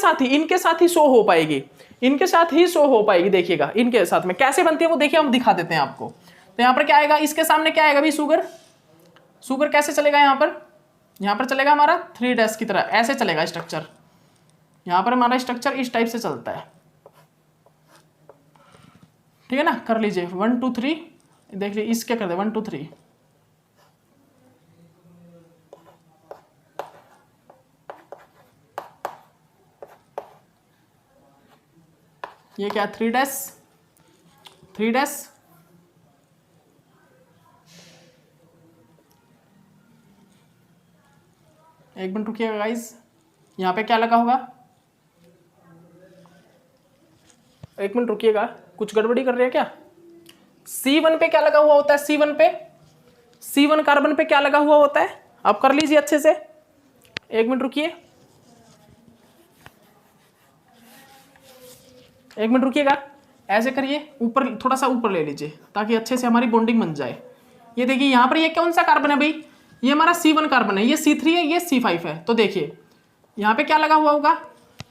साथ ही शो हो पाएगी, इनके साथ ही शो हो पाएगी। देखिएगा इनके साथ में कैसे बनती है वो देखिए, हम दिखा देते हैं आपको। तो यहां पर क्या आएगा, इसके सामने क्या आएगा भाई, शुगर कैसे चलेगा, यहां पर चलेगा हमारा 3 डैश की तरह, ऐसे चलेगा स्ट्रक्चर। यहां पर हमारा स्ट्रक्चर इस टाइप से चलता है, ठीक है ना। कर लीजिए 1 2 3, देख लीजिए इसके कर दे 1 2 3, ये क्या 3 डैश 3 डैश, एक मिनट रुकिएगा गाइस, यहां पे क्या लगा होगा, एक मिनट रुकिएगा, कुछ गड़बड़ी कर रहे हैं क्या। C1 पे क्या लगा हुआ होता है, C1 कार्बन पे क्या लगा हुआ होता है, आप कर लीजिए अच्छे से, एक मिनट रुकिए, एक मिनट रुकिएगा, ऐसे करिए, ऊपर थोड़ा सा ऊपर ले लीजिए ताकि अच्छे से हमारी बॉन्डिंग बन जाए। ये देखिए यहां पर ये कौन सा कार्बन है भाई, ये हमारा C1 कार्बन है, ये C3 है, ये C5 है। तो देखिए यहां पे क्या लगा हुआ होगा,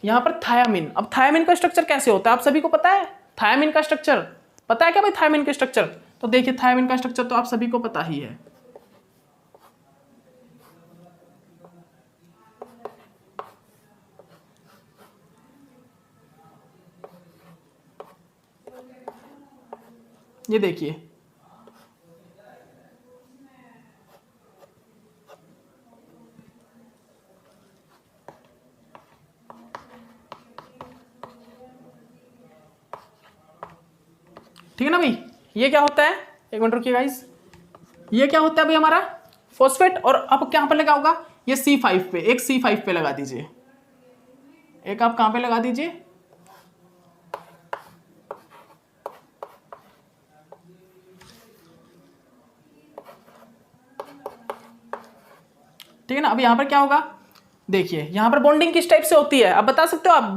यहां पर थायामिन। अब थायामिन का स्ट्रक्चर कैसे होता है आप सभी को पता है, थायामिन का स्ट्रक्चर पता है क्या भाई, थायामिन का स्ट्रक्चर, तो देखिए थायामिन का स्ट्रक्चर तो आप सभी को पता ही है। ये देखिए ठीक है ना भाई, ये क्या होता है, एक मिनट रुकिए गाइस, ये क्या होता है भाई हमारा फॉस्फेट। और अब क्या पर लगा होगा, ये C5 पे, एक C5 पे लगा दीजिए, एक आप कहां पे लगा दीजिए, ठीक है ना। अब यहां पर क्या होगा, देखिए यहां पर बॉन्डिंग किस टाइप से होती है, आप बता सकते हो आप,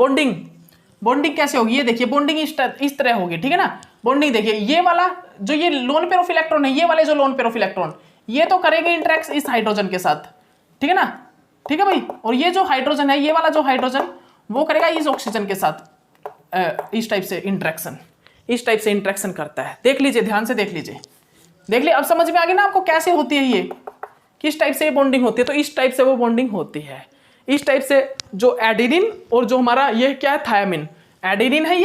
बॉन्डिंग कैसे होगी, ये देखिए बॉन्डिंग इस तरह होगी, ठीक है ना। बॉन्डिंग देखिए ये वाला जो ये लोन पेयर ऑफ इलेक्ट्रॉन है, ये वाले जो लोन पेयर ऑफ इलेक्ट्रॉन, ये तो करेंगे इंटरेक्ट इस हाइड्रोजन के साथ, ठीक है ना, ठीक है भाई। और ये जो हाइड्रोजन है, ये वाला जो हाइड्रोजन, वो करेगा इस ऑक्सीजन के साथ इस टाइप से इंटरेक्शन, इस टाइप से इंटरेक्शन करता है। देख लीजिए ध्यान से, देख लीजिए अब समझ में आ गया ना आपको कैसे होती है, ये किस टाइप से ये बॉन्डिंग होती है। तो इस टाइप से वो बॉन्डिंग होती है, इस टाइप से। जो एडेनिन और जो हमारा ये क्या है, थायामिन, एडेनिन है,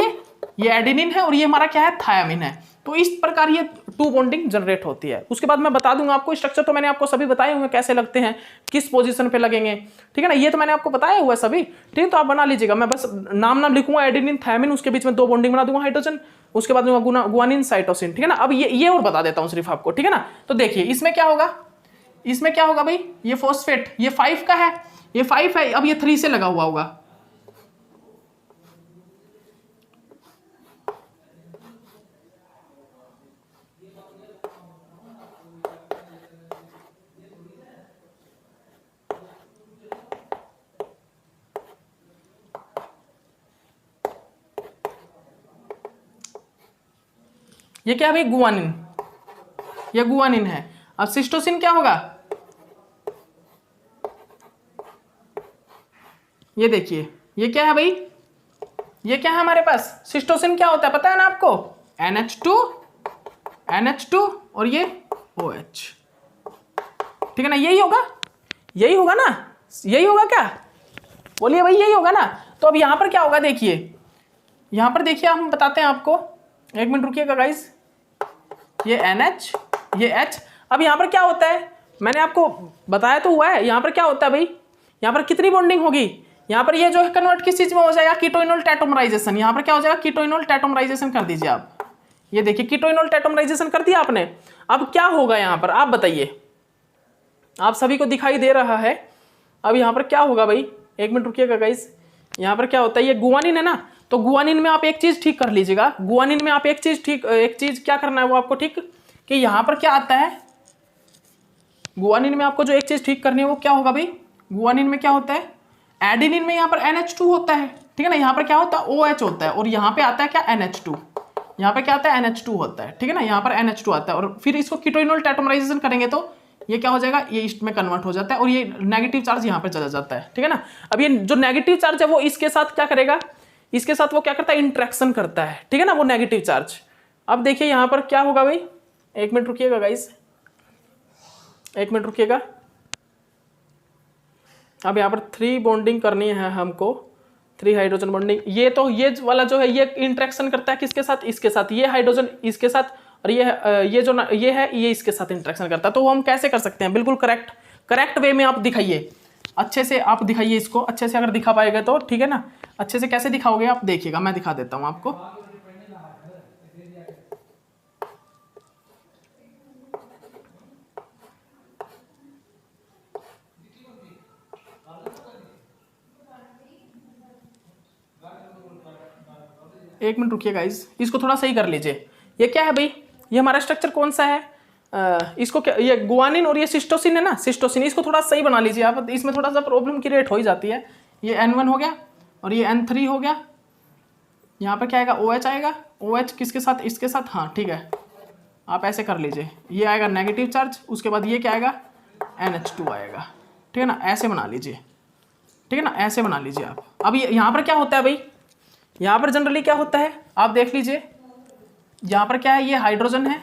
ये एडेनिन है, और ये हमारा क्या है, थायामिन है। तो इस प्रकार ये 2 बॉन्डिंग जनरेट होती है। उसके बाद मैं बता दूंगा आपको स्ट्रक्चर, तो मैंने आपको सभी बताए हुए कैसे लगते हैं, किस पोजीशन पे लगेंगे, ठीक है ना, ये तो मैंने आपको बताया हुआ है सभी, ठीक है। तो आप बना लीजिएगा, मैं बस नाम लिखूंगा, एडेनिन थायामिन, उसके बीच में 2 बॉन्डिंग बना दूंगा हाइड्रोजन, उसके बाद गुआनिन साइटोसिन, ठीक है ना। अब ये और बता देता हूँ सिर्फ आपको, ठीक है ना। तो देखिए इसमें क्या होगा भाई, ये फॉस्फेट, ये 5 का है, ये 5 है, अब ये 3 से लगा हुआ होगा, ये क्या है भाई, गुआनिन, ये गुआनिन है। अब सिस्टोसिन क्या होगा, ये देखिए ये क्या है भाई, ये क्या है हमारे पास, सिस्टोसिन क्या होता है पता है ना आपको, NH2 और ये OH, ठीक है ना, यही होगा, यही होगा ना, यही होगा क्या, बोलिए भाई, यही होगा ना। तो अब यहां पर क्या होगा, देखिए यहां पर देखिए, हम बताते हैं आपको, एक मिनट रुकिएगा गाइस, ये NH, ये H। अब यहां पर क्या होता है, मैंने आपको बताया तो हुआ है, यहां पर क्या होता है भाई, यहां पर कितनी बॉन्डिंग होगी, यहां पर ये जो है कन्वर्ट किस चीज में हो जाएगा, कीटोइनोल टेट्रामराइजेशन, यहां पर क्या हो जाएगा, कीटोइनोल टेट्रामराइजेशन कर दीजिए आप, ये देखिए कीटोइनोल टेट्रामराइजेशन कर दिया आपने। अब क्या होगा यहां पर, आप बताइए, आप सभी को दिखाई दे रहा है। अब यहां पर क्या होगा भाई, एक मिनट रुकिएगा गाइस, यहां पर क्या होता है, ये गुआनिन है ना, तो गुआनिन में आप एक चीज ठीक कर लीजिएगा, गुआनिन में आप एक चीज क्या करना है वो आपको ठीक, कि यहां पर क्या आता है, गुआनिन में आपको जो एक चीज ठीक करनी है वो क्या होगा भाई, गुआनिन में क्या होता है, एडेनिन में यहाँ पर NH2 होता है, ठीक है ना, यहाँ पर क्या होता है, OH होता है, और यहाँ पे आता है क्या, NH2, यहाँ पे क्या आता है, NH2 होता है, ठीक है ना, यहाँ पर NH2 आता है, और फिर इसको कीटोइनोल टेट्रामराइजेशन करेंगे तो ये क्या हो जाएगा, ये ईस्ट में कन्वर्ट हो जाता है, और ये नेगेटिव चार्ज यहाँ पे चला जाता है, ठीक है ना। अब ये जो नेगेटिव चार्ज है वो इसके साथ क्या करेगा, इसके साथ वो क्या करता है, इंट्रैक्शन करता है, ठीक है ना, वो नेगेटिव चार्ज। अब देखिए यहाँ पर क्या होगा भाई, एक मिनट रुकिएगा गाइस, एक मिनट रुकिएगा। अब यहाँ पर 3 बॉन्डिंग करनी है हमको, 3 हाइड्रोजन बॉन्डिंग, ये तो ये वाला जो है ये इंट्रैक्शन करता है किसके साथ, इसके साथ, ये हाइड्रोजन इसके साथ, और ये जो ये है ये इसके साथ इंट्रैक्शन करता है। तो वो हम कैसे कर सकते हैं, बिल्कुल करेक्ट वे में आप दिखाइए, अच्छे से आप दिखाइए इसको, अच्छे से अगर दिखा पाएगा तो ठीक है ना, अच्छे से कैसे दिखाओगे आप देखिएगा, मैं दिखा देता हूँ आपको। एक मिनट रुकिए गाइस, इसको थोड़ा सही कर लीजिए। ये क्या है भाई, ये हमारा स्ट्रक्चर कौन सा है, इसको क्या, ये गुआनिन और ये सिस्टोसिन है ना, सिस्टोसिन, इसको थोड़ा सही बना लीजिए आप, इसमें थोड़ा सा प्रॉब्लम क्रिएट हो ही जाती है। ये N1 हो गया और ये N3 हो गया, यहाँ पर क्या आएगा, OH आएगा, OH किसके साथ, इसके साथ, हाँ ठीक है, आप ऐसे कर लीजिए, ये आएगा नेगेटिव चार्ज, उसके बाद ये क्या आएगा, NH2 आएगा, ठीक है ना, ऐसे बना लीजिए, ठीक है ना, ऐसे बना लीजिए आप। अब ये यहाँ पर क्या होता है भाई, यहाँ पर जनरली क्या होता है, आप देख लीजिए, यहाँ पर क्या है, ये हाइड्रोजन है,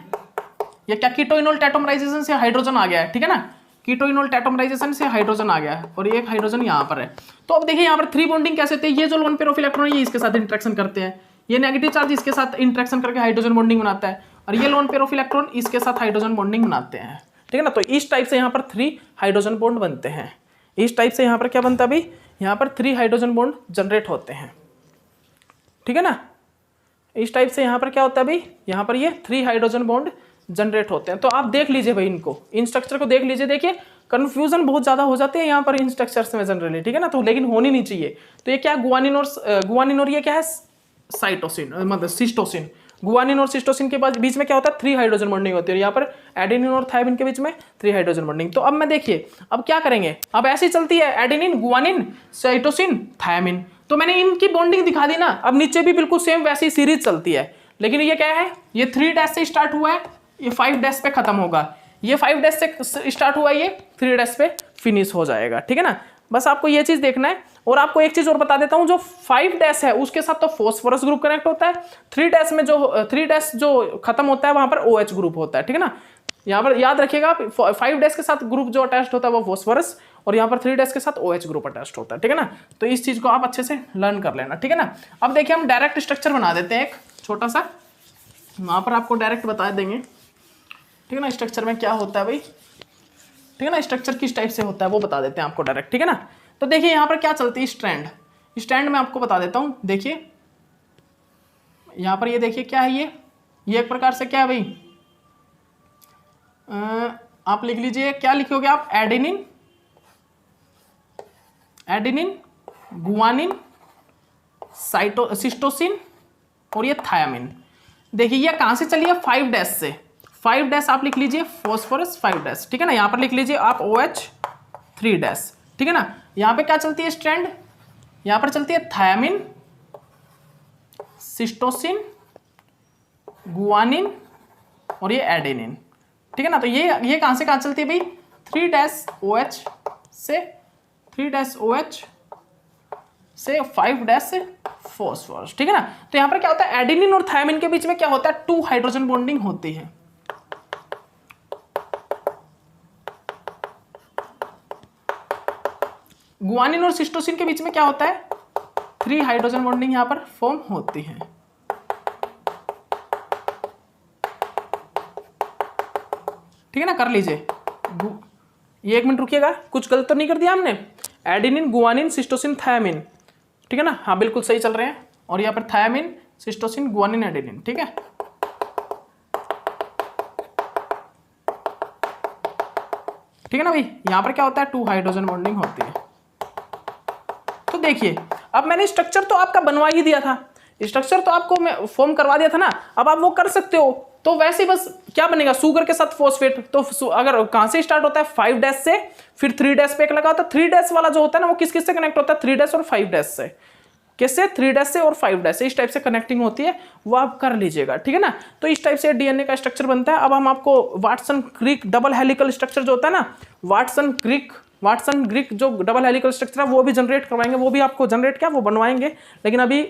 ये क्या कीटोइनोल टेट्रामराइजेशन से हाइड्रोजन आ गया है, ठीक है ना, कीटोइनोल टेट्रामराइजेशन से हाइड्रोजन आ गया है, और एक हाइड्रोजन यहाँ पर है। तो अब देखिए यहाँ पर 3 बॉन्डिंग कैसे होती है, ये जो लोन पेयर ऑफ इलेक्ट्रॉन है ये इसके साथ इंट्रैक्शन करते हैं, ये नेगेटिव चार्ज इसके साथ इंट्रैक्शन करके हाइड्रोजन बॉन्डिंग बनाता है, और ये लोन पेयर ऑफ इलेक्ट्रॉन इसके साथ हाइड्रोजन बॉन्डिंग बनाते हैं, ठीक है ना। तो इस टाइप से यहाँ पर 3 हाइड्रोजन बॉन्ड बनते हैं, इस टाइप से यहाँ पर क्या बनता है भाई, यहाँ पर 3 हाइड्रोजन बॉन्ड जनरेट होते हैं, ठीक है ना। इस टाइप से यहाँ पर क्या होता है भाई, यहाँ पर ये 3 हाइड्रोजन बॉन्ड जनरेट होते हैं। तो आप देख लीजिए भाई, इनको इन स्ट्रक्चर को देख लीजिए, देखिए कंफ्यूजन बहुत ज्यादा हो जाते हैं यहाँ पर इन स्ट्रक्चर्स में जनरली, ठीक है ना, तो लेकिन होनी नहीं चाहिए। तो ये क्या, गुआनिन और ये क्या है, साइटोसिन, मतलब सिस्टोसिन, गुआनिन और सिस्टोसिन के बीच में क्या होता है, 3 हाइड्रोजन बॉन्डिंग होती है, यहाँ पर एडेनिन और थायमिन के बीच में 3 हाइड्रोजन बॉन्डिंग। तो अब मैं देखिए, अब क्या करेंगे, अब ऐसी चलती है एडेनिन, गुआनिन, साइटोसिन, थायमिन, तो मैंने इनकी बॉन्डिंग दिखा दी ना। अब नीचे भी बिल्कुल सेम वैसी सीरीज चलती है, लेकिन ये क्या है, ये 3 डैश से स्टार्ट हुआ है, ये 5 डैश पे खत्म होगा, ये 5 डैश से स्टार्ट हुआ है, ये 3 डैश पे फिनिश हो जाएगा, ठीक है ना। बस आपको ये चीज देखना है। और आपको एक चीज और बता देता हूं, जो 5 डैश है उसके साथ तो फॉस्फोरस ग्रुप कनेक्ट होता है, 3 डैश में जो 3 डैश जो खत्म होता है वहां पर OH ग्रुप होता है, ठीक है ना। यहाँ पर याद रखिएगा, 5 डैश के साथ ग्रुप जो अटैच्ड होता है वो फॉस्फोरस, और यहाँ पर 3 डैश के साथ OH ग्रुप अटैच्ड होता है, ठीक है ना। तो इस चीज को आप अच्छे से लर्न कर लेना, ठीक है ना। अब देखिए हम डायरेक्ट स्ट्रक्चर बना देते हैं, एक छोटा सा, वहां पर आपको डायरेक्ट बता देंगे, ठीक है ना, स्ट्रक्चर में क्या होता है भाई, ठीक है ना, स्ट्रक्चर किस टाइप से होता है वो बता देते हैं आपको डायरेक्ट, ठीक है ना। तो देखिए यहाँ पर क्या चलती है, स्ट्रैंड में आपको बता देता हूँ। देखिए यहाँ पर ये देखिए क्या है, ये एक प्रकार से क्या है भाई, आप लिख लीजिए, क्या लिखोगे आप, एडेनिन, गुआनिन, सिस्टोसिन और ये थायमिन। देखिए ये कहां से चली है, 5 डैश से, 5 डैश आप लिख लीजिए, फॉस्फोरस 5 डैश, ठीक है ना। यहाँ पर लिख लीजिए आप OH 3 डैश, ठीक है ना। यहाँ पे क्या चलती है स्ट्रैंड, यहाँ पर चलती है थायमिन, सिस्टोसिन, गुआनिन और ये एडेनिन, ठीक है ना। तो ये कहां से कहां चलती है भाई, 3 डैश OH से 3 डैश OH से 5 डैश से फॉस्फोरस, ठीक है ना। तो यहाँ पर क्या होता है, एडेनिन और थायमिन के बीच में क्या होता है, 2 हाइड्रोजन बॉन्डिंग होती है, गुआनिन और सिस्टोसिन के बीच में क्या होता है, 3 हाइड्रोजन बॉन्डिंग यहाँ पर फॉर्म होती है। ठीक है ना, कर लीजिए। ये 1 मिनट रुकिएगा, कुछ गलत तो नहीं कर दिया हमने। एडेनिन, गुआनिन, सिस्टोसिन, थायामिन, ठीक है ना, हाँ बिल्कुल सही चल रहे हैं। और यहाँ पर थायामिन, सिस्टोसिन, गुआनिन, एडेनिन, ठीक है। ठीक है ना भाई, यहां पर क्या होता है, 2 हाइड्रोजन बॉन्डिंग होती है। तो देखिए अब मैंने स्ट्रक्चर तो आपका बनवा ही दिया था, स्ट्रक्चर तो आपको मैं फॉर्म करवा दिया था ना, अब आप वो कर सकते हो। तो वैसे बस क्या बनेगा, सुगर के साथ फॉस्फेट। तो अगर कहां से स्टार्ट होता है, 5 डैश से, फिर 3 डैश पे एक लगा होता है। 3 डैश वाला जो होता है ना, वो किस किस से कनेक्ट होता है, 3 डैश और 5 डैश से। किससे, 3 डैश से और 5 डैश से, इस टाइप से कनेक्टिंग होती है, वो आप कर लीजिएगा। ठीक है ना, तो इस टाइप से डीएनए का स्ट्रक्चर बनता है। अब हम आपको Watson Crick double helical structure जो होता है ना, वाटसन क्रिक जो डबल हेलिकल स्ट्रक्चर है वो भी जनरेट करवाएंगे, वो भी आपको जनरेट क्या वो बनवाएंगे। लेकिन अभी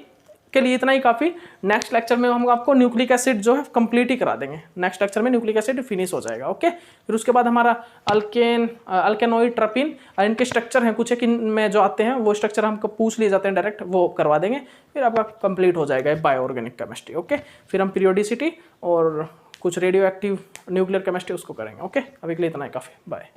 के लिए इतना ही काफी। नेक्स्ट लेक्चर में हम आपको न्यूक्लिक एसिड जो है कंप्लीट ही करा देंगे। नेक्स्ट लेक्चर में न्यूक्लिक एसिड फिनिश हो जाएगा। ओके, फिर उसके बाद हमारा अल्केनोइड, ट्रपीन, इनके स्ट्रक्चर हैं कुछ एक इनमें जो आते हैं, वो स्ट्रक्चर हमको पूछ लिए जाते हैं डायरेक्ट, वो करवा देंगे। फिर आपका कंप्लीट हो जाएगा बायो ऑर्गेनिक केमिस्ट्री। ओके, फिर हम पीरियोडिसिटी और कुछ रेडियो एक्टिव न्यूक्लियर केमिस्ट्री उसको करेंगे। ओके, अभी के लिए इतना ही काफी। बाय।